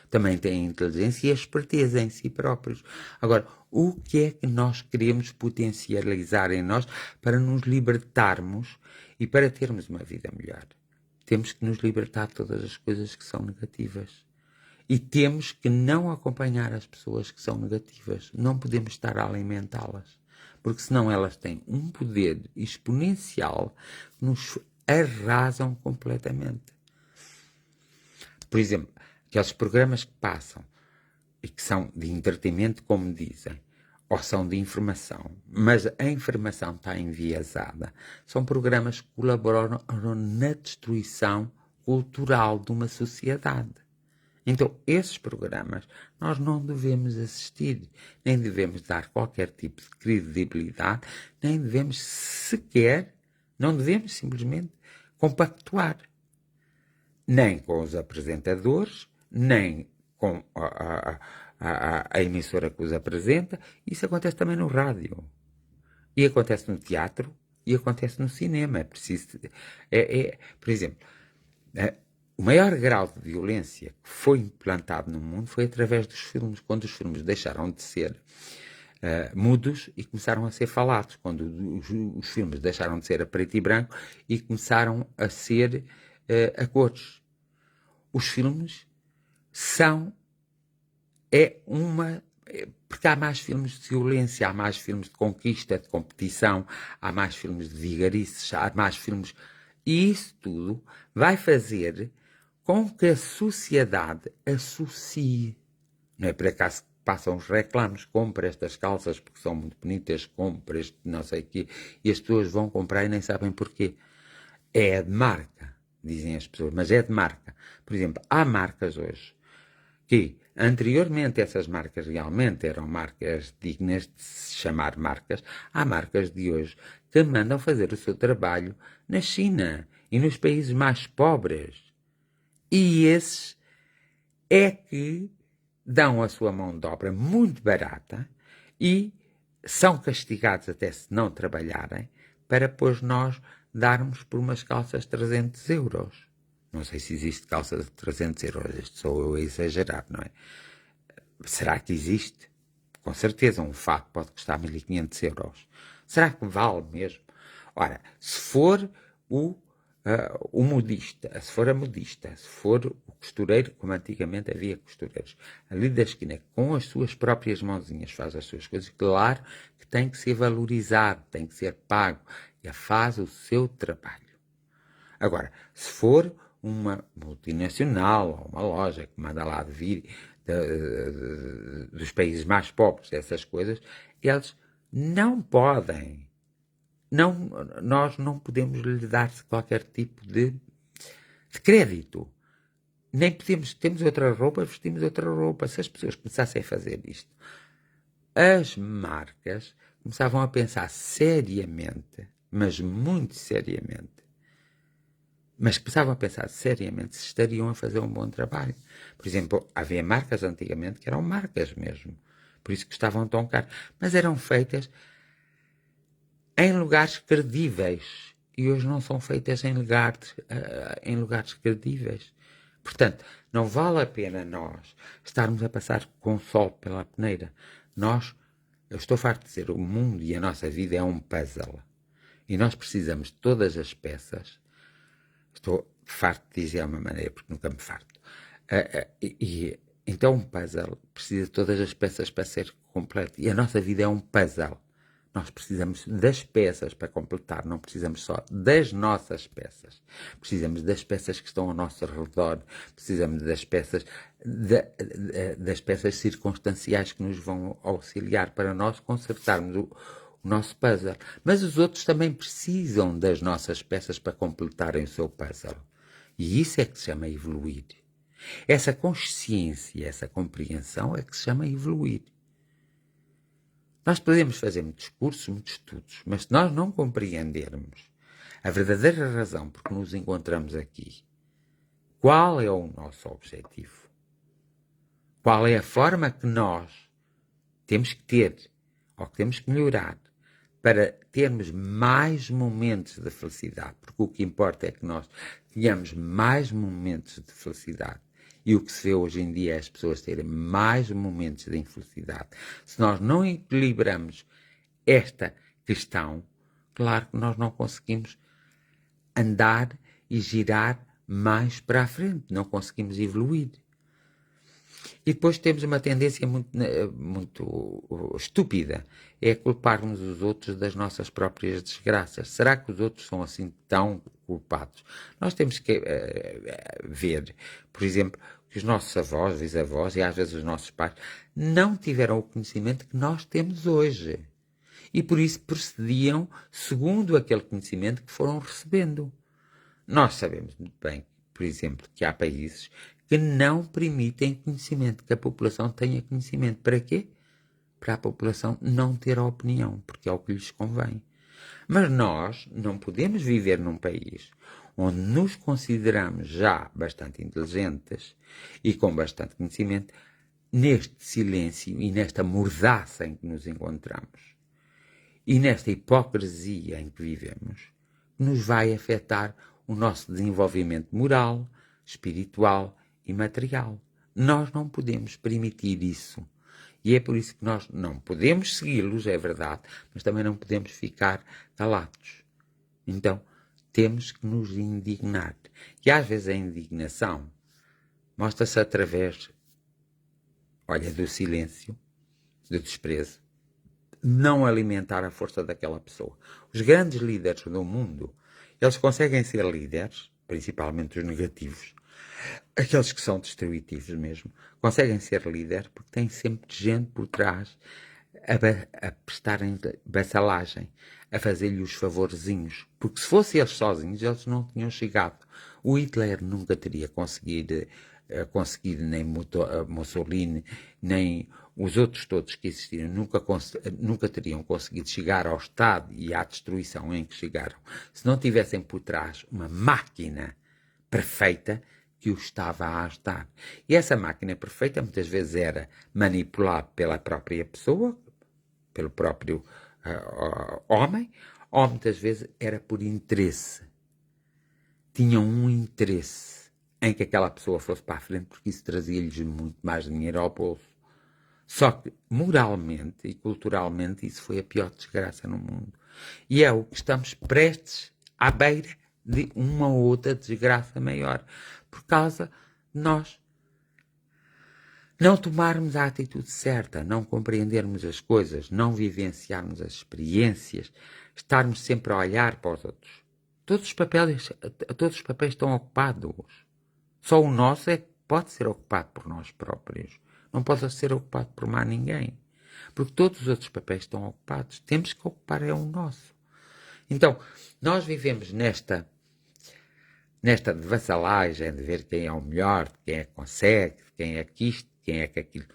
S1: Também têm a inteligência e a esperteza em si próprios. Agora, o que é que nós queremos potencializar em nós para nos libertarmos e para termos uma vida melhor? Temos que nos libertar de todas as coisas que são negativas. E temos que não acompanhar as pessoas que são negativas. Não podemos estar a alimentá-las. Porque senão elas têm um poder exponencial que nos arrasam completamente. Por exemplo, aqueles programas que passam e que são de entretenimento, como dizem, ou são de informação, mas a informação está enviesada, são programas que colaboram na destruição cultural de uma sociedade. Então, esses programas nós não devemos assistir, nem devemos dar qualquer tipo de credibilidade, nem devemos sequer, não devemos simplesmente compactuar. Nem com os apresentadores, nem com a emissora que os apresenta. Isso acontece também no rádio. E acontece no teatro, e acontece no cinema. É preciso... por exemplo... o maior grau de violência que foi implantado no mundo foi através dos filmes, quando os filmes deixaram de ser mudos e começaram a ser falados, quando os filmes deixaram de ser a preto e branco e começaram a ser a cores. Os filmes são... porque há mais filmes de violência, há mais filmes de conquista, de competição, há mais filmes de vigarices, há mais filmes... E isso tudo vai fazer com que a sociedade associe. Não é por acaso que passam os reclames, compra estas calças porque são muito bonitas, compra este não sei o quê, e as pessoas vão comprar e nem sabem porquê. É de marca, dizem as pessoas, mas é de marca. Por exemplo, há marcas hoje que anteriormente essas marcas realmente eram marcas dignas de se chamar marcas. Há marcas de hoje que mandam fazer o seu trabalho na China e nos países mais pobres. E esses é que dão a sua mão de obra muito barata e são castigados até se não trabalharem para depois nós darmos por umas calças 300 euros. Não sei se existe calça de 300 euros, isto sou eu a exagerar, não é? Será que existe? Com certeza, um fato pode custar 1500 euros. Será que vale mesmo? Ora, se for o modista, se for a modista, se for o costureiro, como antigamente havia costureiros, ali da esquina, com as suas próprias mãozinhas faz as suas coisas, claro que tem que ser valorizado, tem que ser pago, e faz o seu trabalho. Agora, se for uma multinacional ou uma loja que manda lá de vir dos países mais pobres, essas coisas, eles não podem. Nós não podemos lhe dar qualquer tipo de crédito. Nem podemos, temos outra roupa, vestimos outra roupa. Se as pessoas começassem a fazer isto, as marcas começavam a pensar seriamente, mas muito seriamente, mas começavam a pensar seriamente se estariam a fazer um bom trabalho. Por exemplo, havia marcas antigamente que eram marcas mesmo, por isso que estavam tão caras, mas eram feitas em lugares credíveis, e hoje não são feitas em lugares credíveis. Portanto, não vale a pena nós estarmos a passar com sol pela peneira. Eu estou farto de dizer, o mundo e a nossa vida é um puzzle, e nós precisamos de todas as peças. Estou farto de dizer uma maneira, porque nunca me farto. Então um puzzle precisa de todas as peças para ser completo. E a nossa vida é um puzzle. Nós precisamos das peças para completar, não precisamos só das nossas peças. Precisamos das peças que estão ao nosso redor, precisamos das peças, das peças circunstanciais que nos vão auxiliar para nós consertarmos o nosso puzzle. Mas os outros também precisam das nossas peças para completarem o seu puzzle. E isso é que se chama evoluir. Essa consciência, essa compreensão é que se chama evoluir. Nós podemos fazer muitos cursos, muitos estudos, mas se nós não compreendermos a verdadeira razão por que nos encontramos aqui, qual é o nosso objetivo? Qual é a forma que nós temos que ter, ou que temos que melhorar, para termos mais momentos de felicidade, porque o que importa é que nós tenhamos mais momentos de felicidade. E o que se vê hoje em dia é as pessoas terem mais momentos de infelicidade. Se nós não equilibramos esta questão, claro que nós não conseguimos andar e girar mais para a frente, não conseguimos evoluir. E depois temos uma tendência muito estúpida, é culparmos os outros das nossas próprias desgraças. Será que os outros são assim tão culpados? Nós temos que ver, por exemplo, que os nossos avós, bisavós e às vezes os nossos pais não tiveram o conhecimento que nós temos hoje. E por isso procediam segundo aquele conhecimento que foram recebendo. Nós sabemos muito bem, por exemplo, que há países que não permitem conhecimento, que a população tenha conhecimento. Para quê? Para a população não ter opinião, porque é o que lhes convém. Mas nós não podemos viver num país onde nos consideramos já bastante inteligentes e com bastante conhecimento, neste silêncio e nesta mordaça em que nos encontramos e nesta hipocrisia em que vivemos, que nos vai afetar o nosso desenvolvimento moral, espiritual e material. Nós não podemos permitir isso. E é por isso que nós não podemos segui-los, é verdade, mas também não podemos ficar calados. Então, temos que nos indignar. E às vezes a indignação mostra-se através, olha, do silêncio, do desprezo, não alimentar a força daquela pessoa. Os grandes líderes do mundo, eles conseguem ser líderes, principalmente os negativos, aqueles que são destrutivos mesmo, conseguem ser líderes porque têm sempre gente por trás a prestarem vassalagem, a fazer-lhe os favorzinhos. Porque se fossem eles sozinhos, eles não tinham chegado. O Hitler nunca teria conseguido nem Mussolini, nem os outros todos que existiram, nunca teriam conseguido chegar ao estado e à destruição em que chegaram, se não tivessem por trás uma máquina perfeita que o estava a ajudar. E essa máquina perfeita muitas vezes era manipulada pela própria pessoa, pelo próprio homem, ou muitas vezes era por interesse. Tinham um interesse em que aquela pessoa fosse para a frente, porque isso trazia-lhes muito mais dinheiro ao bolso. Só que moralmente e culturalmente isso foi a pior desgraça no mundo. E é o que estamos prestes à beira de uma ou outra desgraça maior, por causa de nós não tomarmos a atitude certa, não compreendermos as coisas, não vivenciarmos as experiências, estarmos sempre a olhar para os outros. Todos os papéis estão ocupados. Só o nosso é que pode ser ocupado por nós próprios. Não pode ser ocupado por mais ninguém. Porque todos os outros papéis estão ocupados. Temos que ocupar o nosso. Então, nós vivemos nesta vassalagem de ver quem é o melhor, quem é que consegue, quem é que isto, quem é que aquilo.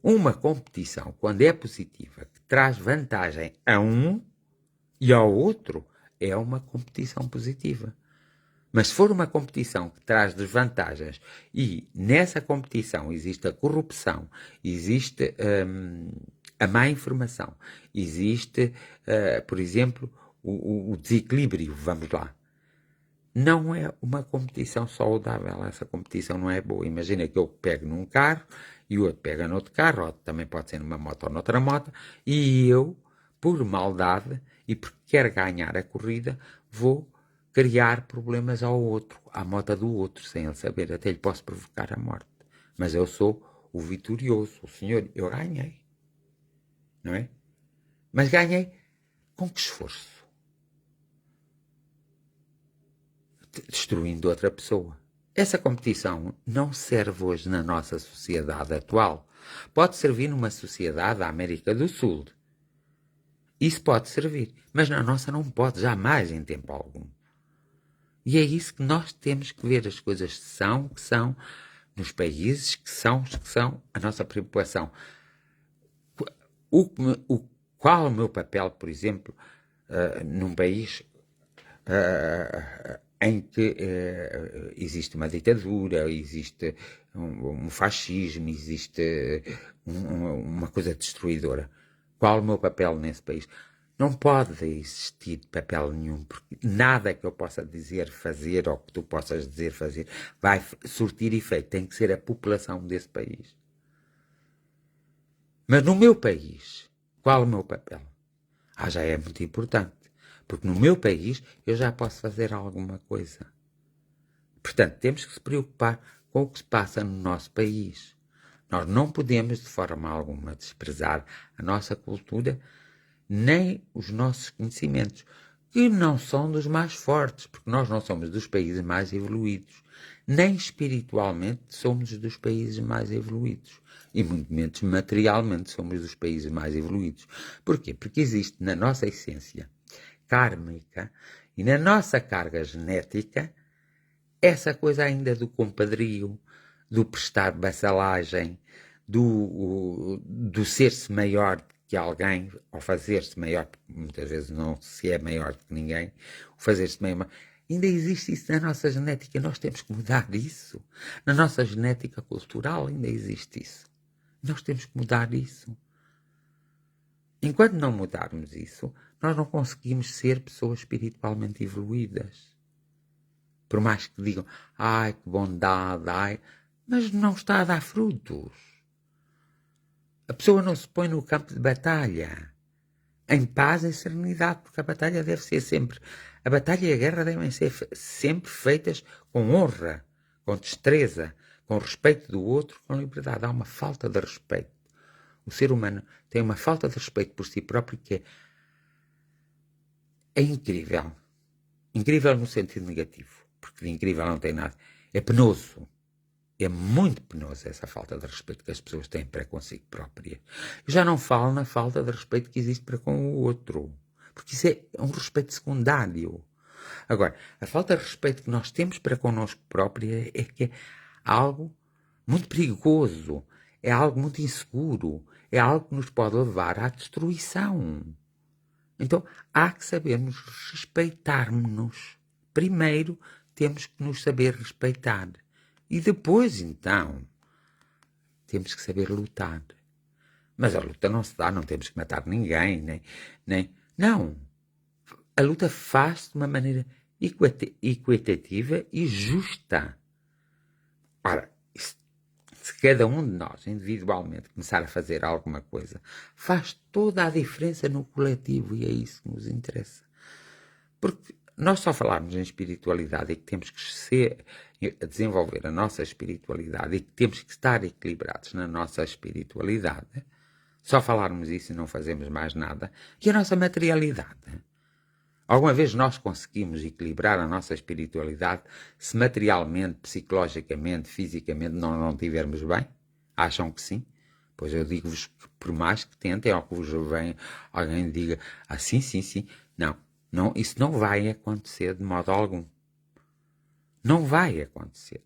S1: Uma competição, quando é positiva, que traz vantagem a um e ao outro, é uma competição positiva. Mas se for uma competição que traz desvantagens e nessa competição existe a corrupção, existe a má informação, existe, por exemplo, o desequilíbrio, vamos lá. Não é uma competição saudável, essa competição não é boa. Imagina que eu pego num carro e o outro pega noutro carro, ou também pode ser numa moto ou noutra moto, e eu, por maldade e porque quero ganhar a corrida, vou criar problemas ao outro, à moto do outro, sem ele saber. Até lhe posso provocar a morte. Mas eu sou o vitorioso, o senhor, eu ganhei. Não é? Mas ganhei com que esforço? Destruindo outra pessoa. Essa competição não serve hoje na nossa sociedade atual. Pode servir numa sociedade da América do Sul. Isso pode servir, mas na nossa não pode, jamais em tempo algum. E é isso que nós temos que ver. As coisas que são, nos países que são, a nossa preocupação. Qual é o meu papel, por exemplo, num país em que existe uma ditadura, existe um fascismo, existe uma coisa destruidora. Qual é o meu papel nesse país? Não pode existir papel nenhum, porque nada que eu possa dizer, fazer, ou que tu possas dizer, fazer, vai surtir efeito. Tem que ser a população desse país. Mas no meu país, qual o meu papel? Já é muito importante. Porque no meu país eu já posso fazer alguma coisa. Portanto, temos que se preocupar com o que se passa no nosso país. Nós não podemos, de forma alguma, desprezar a nossa cultura nem os nossos conhecimentos, que não são dos mais fortes, porque nós não somos dos países mais evoluídos, nem espiritualmente somos dos países mais evoluídos, e muito menos materialmente somos dos países mais evoluídos. Porquê? Porque existe na nossa essência kármica e na nossa carga genética essa coisa ainda do compadrio, do prestar vassalagem, do ser-se maior que alguém, ou fazer-se maior, porque muitas vezes não se é maior que ninguém, o fazer-se maior. Ainda existe isso na nossa genética, nós temos que mudar isso. Na nossa genética cultural ainda existe isso. Nós temos que mudar isso. Enquanto não mudarmos isso, nós não conseguimos ser pessoas espiritualmente evoluídas. Por mais que digam, ai, que bondade, ai, mas não está a dar frutos. A pessoa não se põe no campo de batalha em paz e serenidade, porque a batalha deve ser sempre, a batalha e a guerra devem ser sempre feitas com honra, com destreza, com respeito do outro, com liberdade. Há uma falta de respeito. O ser humano tem uma falta de respeito por si próprio que é incrível. Incrível no sentido negativo. Porque de incrível não tem nada. É penoso. É muito penoso essa falta de respeito que as pessoas têm para consigo próprias. Eu já não falo na falta de respeito que existe para com o outro. Porque isso é um respeito secundário. Agora, a falta de respeito que nós temos para connosco própria é que é algo muito perigoso. É algo muito inseguro. É algo que nos pode levar à destruição. Então, há que sabermos respeitar-nos. Primeiro, temos que nos saber respeitar. E depois, então, temos que saber lutar. Mas a luta não se dá, não temos que matar ninguém, nem... Não. A luta faz-se de uma maneira equitativa e justa. Ora, se cada um de nós, individualmente, começar a fazer alguma coisa, faz toda a diferença no coletivo e é isso que nos interessa. Porque nós só falarmos em espiritualidade e que temos que desenvolver a nossa espiritualidade e que temos que estar equilibrados na nossa espiritualidade, só falarmos isso e não fazemos mais nada, e a nossa materialidade. Alguma vez nós conseguimos equilibrar a nossa espiritualidade se materialmente, psicologicamente, fisicamente não estivermos bem? Acham que sim? Pois eu digo-vos que por mais que tentem, ou que vos venha alguém diga, sim. Não, isso não vai acontecer de modo algum. Não vai acontecer.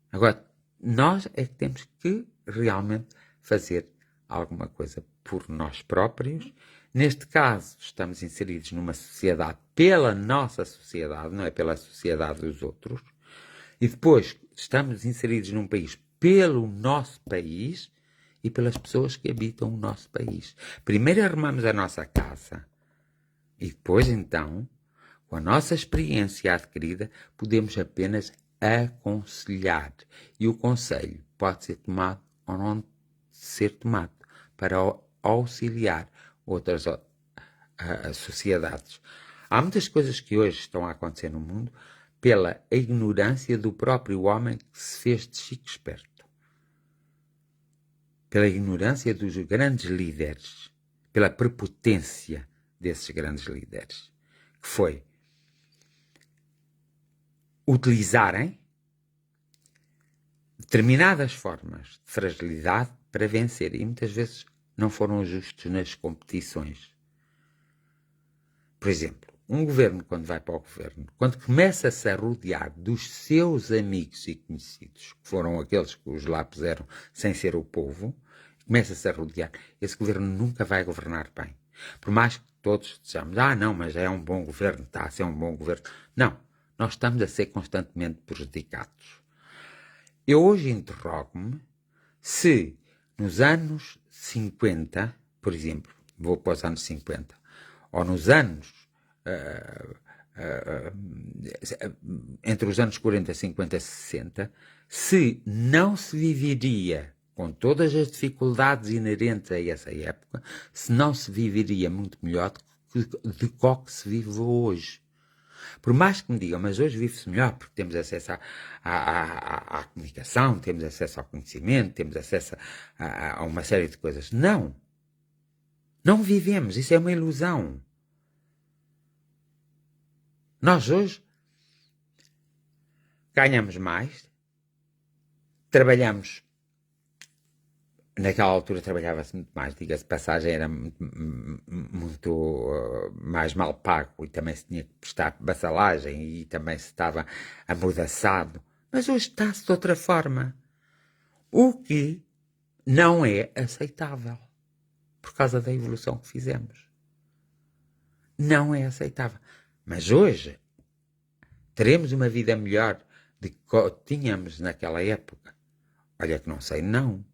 S1: Agora, nós é que temos que realmente fazer alguma coisa por nós próprios. Neste caso, estamos inseridos numa sociedade pela nossa sociedade, não é pela sociedade dos outros. E depois, estamos inseridos num país pelo nosso país e pelas pessoas que habitam o nosso país. Primeiro arrumamos a nossa casa. E depois, então, com a nossa experiência adquirida, podemos apenas aconselhar. E o conselho pode ser tomado ou não ser tomado para auxiliar outras sociedades. Há muitas coisas que hoje estão a acontecer no mundo pela ignorância do próprio homem que se fez de chico esperto. Pela ignorância dos grandes líderes. Pela prepotência desses grandes líderes, que foi utilizarem determinadas formas de fragilidade para vencer, e muitas vezes não foram justos nas competições. Por exemplo, um governo, quando vai para o governo, quando começa-se a rodear dos seus amigos e conhecidos, que foram aqueles que os lá puseram sem ser o povo, começa-se a rodear, esse governo nunca vai governar bem. Por mais que todos dizemos, não, mas é um bom governo, está a ser um bom governo. Não, nós estamos a ser constantemente prejudicados. Eu hoje interrogo-me se nos anos 50, por exemplo, vou para os anos 50, ou nos anos, entre os anos 40, 50 e 60, se não se viveria com todas as dificuldades inerentes a essa época, se não se viveria muito melhor do que se vive hoje. Por mais que me digam, mas hoje vive-se melhor porque temos acesso à comunicação, temos acesso ao conhecimento, temos acesso a uma série de coisas. Não. Não vivemos. Isso é uma ilusão. Nós hoje ganhamos mais, trabalhamos. Naquela altura trabalhava-se muito mais, diga-se de passagem, era muito mais mal pago e também se tinha que prestar vassalagem e também se estava amordaçado. Mas hoje está-se de outra forma. O que não é aceitável por causa da evolução que fizemos. Não é aceitável. Mas hoje teremos uma vida melhor do que tínhamos naquela época. Olha que não sei, não.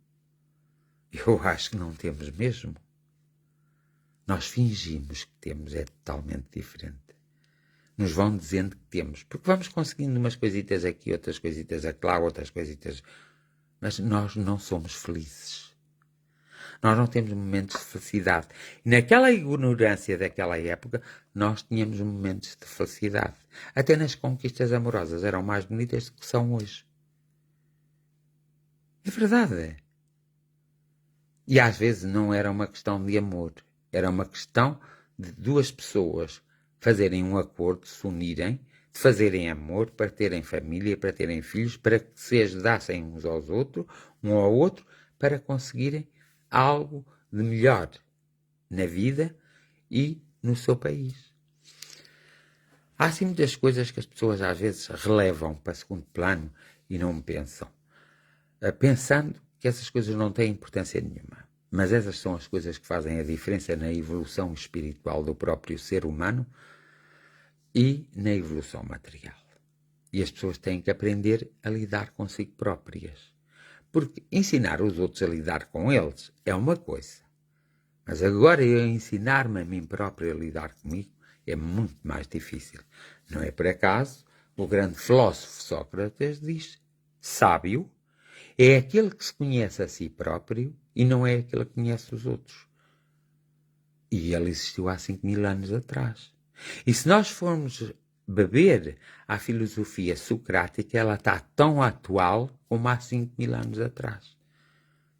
S1: Eu acho que não temos mesmo. Nós fingimos que temos, é totalmente diferente. Nos vão dizendo que temos, porque vamos conseguindo umas coisitas aqui, outras coisitas acolá, outras coisitas... Mas nós não somos felizes. Nós não temos momentos de felicidade. E naquela ignorância daquela época, nós tínhamos momentos de felicidade. Até nas conquistas amorosas eram mais bonitas do que são hoje. É verdade. E às vezes não era uma questão de amor. Era uma questão de duas pessoas fazerem um acordo, se unirem, de fazerem amor, para terem família, para terem filhos, para que se ajudassem uns aos outros, um ao outro, para conseguirem algo de melhor na vida e no seu país. Há assim muitas coisas que as pessoas às vezes relevam para segundo plano e não pensam. Pensando que essas coisas não têm importância nenhuma. Mas essas são as coisas que fazem a diferença na evolução espiritual do próprio ser humano e na evolução material. E as pessoas têm que aprender a lidar consigo próprias. Porque ensinar os outros a lidar com eles é uma coisa. Mas agora eu ensinar-me a mim próprio a lidar comigo é muito mais difícil. Não é por acaso o grande filósofo Sócrates diz: sábio é aquele que se conhece a si próprio e não é aquele que conhece os outros. E ele existiu há 5.000 anos atrás. E se nós formos beber à filosofia socrática, ela está tão atual como há 5.000 anos atrás.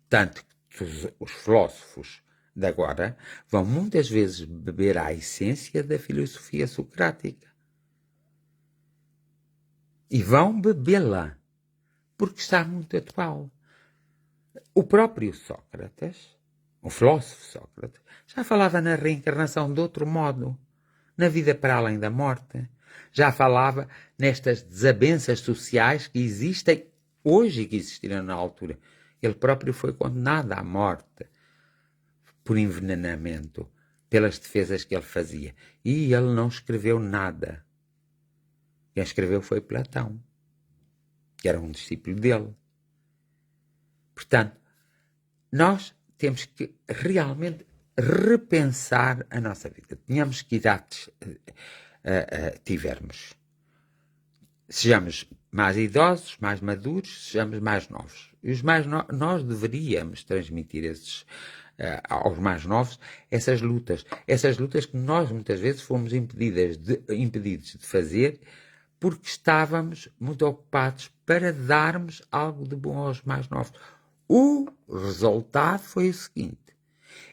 S1: Tanto que os filósofos de agora vão muitas vezes beber à essência da filosofia socrática. E vão bebê-la, porque está muito atual. O próprio Sócrates, o filósofo Sócrates, já falava na reencarnação de outro modo, na vida para além da morte. Já falava nestas desavenças sociais que existem hoje e que existiram na altura. Ele próprio foi condenado à morte por envenenamento, pelas defesas que ele fazia. E ele não escreveu nada. Quem escreveu foi Platão, que era um discípulo dele. Portanto, nós temos que realmente repensar a nossa vida. Tenhamos que idades tivermos. Sejamos mais idosos, mais maduros, sejamos mais novos. E os mais nós deveríamos transmitir aos mais novos essas lutas que nós muitas vezes fomos impedidos de fazer porque estávamos muito ocupados para darmos algo de bom aos mais novos. O resultado foi o seguinte: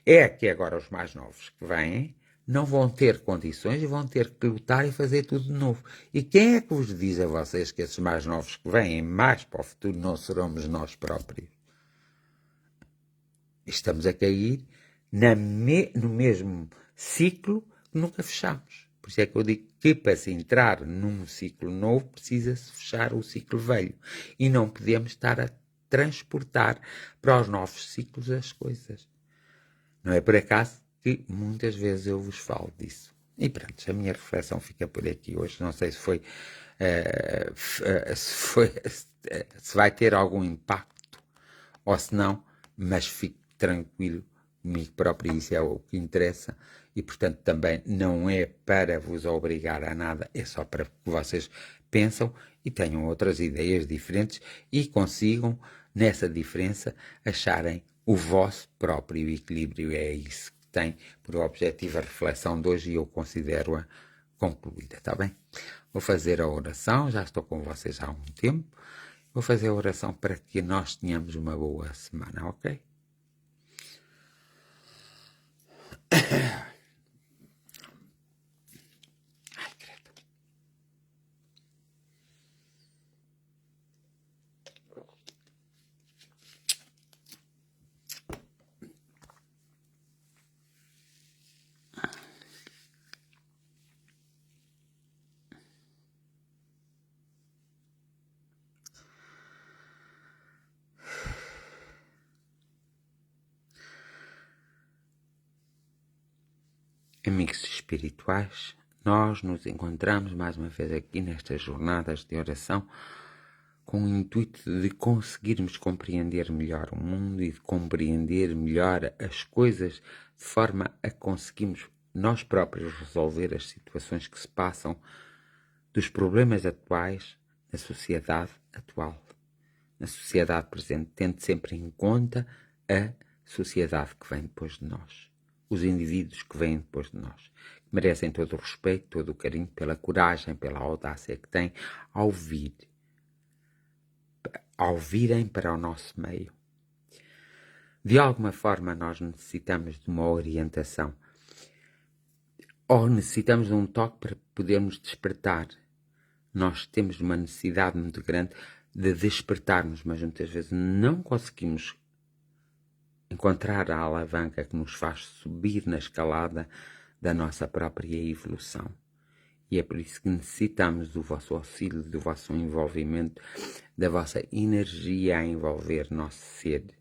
S1: é que agora os mais novos que vêm não vão ter condições e vão ter que lutar e fazer tudo de novo. E quem é que vos diz a vocês que esses mais novos que vêm mais para o futuro não seremos nós próprios? Estamos a cair no mesmo ciclo que nunca fechamos. Por isso é que eu digo que para se entrar num ciclo novo precisa-se fechar o ciclo velho. E não podemos estar a transportar para os novos ciclos as coisas. Não é por acaso que muitas vezes eu vos falo disso. E pronto, a minha reflexão fica por aqui hoje. Não sei se se vai ter algum impacto ou se não, mas fique tranquilo comigo próprio, isso é o que interessa, e portanto também não é para vos obrigar a nada, é só para que vocês pensam e tenham outras ideias diferentes e consigam, nessa diferença, acharem o vosso próprio equilíbrio. É isso que tem por objetivo a reflexão de hoje e eu considero-a concluída, está bem? Vou fazer a oração, já estou com vocês há um tempo. Vou fazer a oração para que nós tenhamos uma boa semana, ok? Amigos espirituais, nós nos encontramos mais uma vez aqui nestas jornadas de oração com o intuito de conseguirmos compreender melhor o mundo e de compreender melhor as coisas de forma a conseguirmos nós próprios resolver as situações que se passam dos problemas atuais na sociedade atual, na sociedade presente, tendo sempre em conta a sociedade que vem depois de nós. Os indivíduos que vêm depois de nós, que merecem todo o respeito, todo o carinho, pela coragem, pela audácia que têm ao virem para o nosso meio. De alguma forma nós necessitamos de uma orientação, ou necessitamos de um toque para podermos despertar. Nós temos uma necessidade muito grande de despertarmos, mas muitas vezes não conseguimos encontrar a alavanca que nos faz subir na escalada da nossa própria evolução. E é por isso que necessitamos do vosso auxílio, do vosso envolvimento, da vossa energia a envolver nosso ser,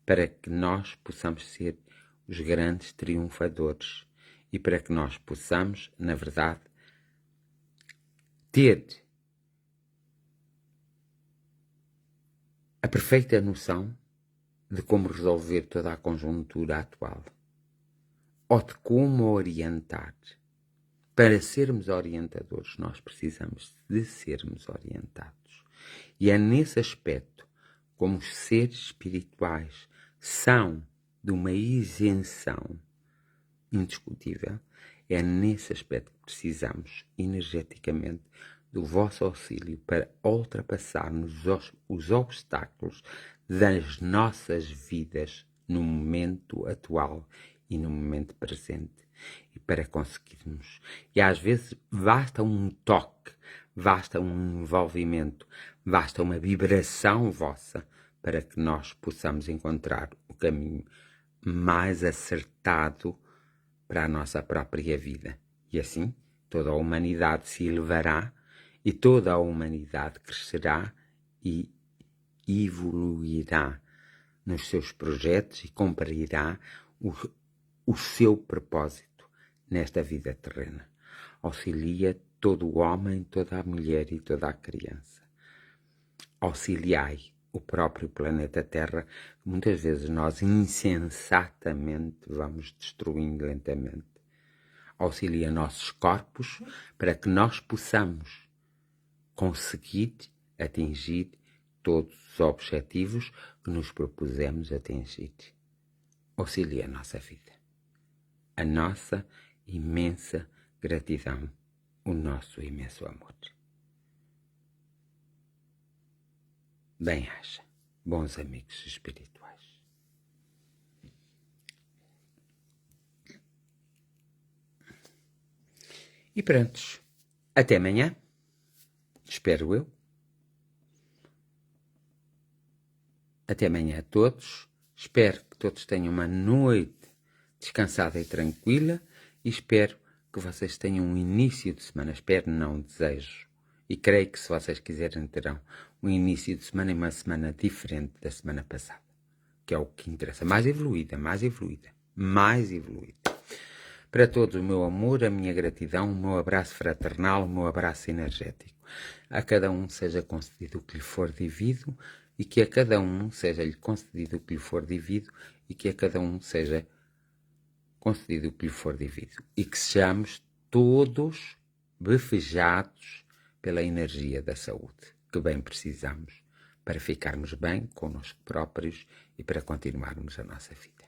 S1: para que nós possamos ser os grandes triunfadores e para que nós possamos, na verdade, ter a perfeita noção de como resolver toda a conjuntura atual, ou de como orientar. Para sermos orientadores, nós precisamos de sermos orientados. E é nesse aspecto, como os seres espirituais são de uma isenção indiscutível, é nesse aspecto que precisamos, energeticamente, do vosso auxílio para ultrapassarmos os obstáculos das nossas vidas no momento atual e no momento presente. E para conseguirmos. E às vezes basta um toque, basta um envolvimento, basta uma vibração vossa para que nós possamos encontrar o caminho mais acertado para a nossa própria vida. E assim toda a humanidade se elevará e toda a humanidade crescerá e evoluirá nos seus projetos e cumprirá o seu propósito nesta vida terrena. Auxilia todo o homem, toda a mulher e toda a criança. Auxiliai o próprio planeta Terra, que muitas vezes nós insensatamente vamos destruindo lentamente. Auxilia nossos corpos para que nós possamos conseguir atingir todos os objetivos que nos propusemos atingir. Auxilia a nossa vida. A nossa imensa gratidão, o nosso imenso amor. Bem-aja, bons amigos espirituais. E prontos, até amanhã, espero eu. Até amanhã a todos, espero que todos tenham uma noite descansada e tranquila e espero que vocês tenham um início de semana, espero não, desejo, e creio que se vocês quiserem terão um início de semana e uma semana diferente da semana passada, que é o que interessa, mais evoluída. Para todos o meu amor, a minha gratidão, o meu abraço fraternal, o meu abraço energético. A cada um seja concedido o que lhe for devido e que a cada um seja-lhe concedido o que lhe for devido e que a cada um seja concedido o que lhe for devido e que sejamos todos befejados pela energia da saúde, que bem precisamos para ficarmos bem connosco próprios e para continuarmos a nossa vida.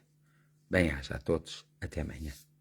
S1: Bem-aja a todos, até amanhã.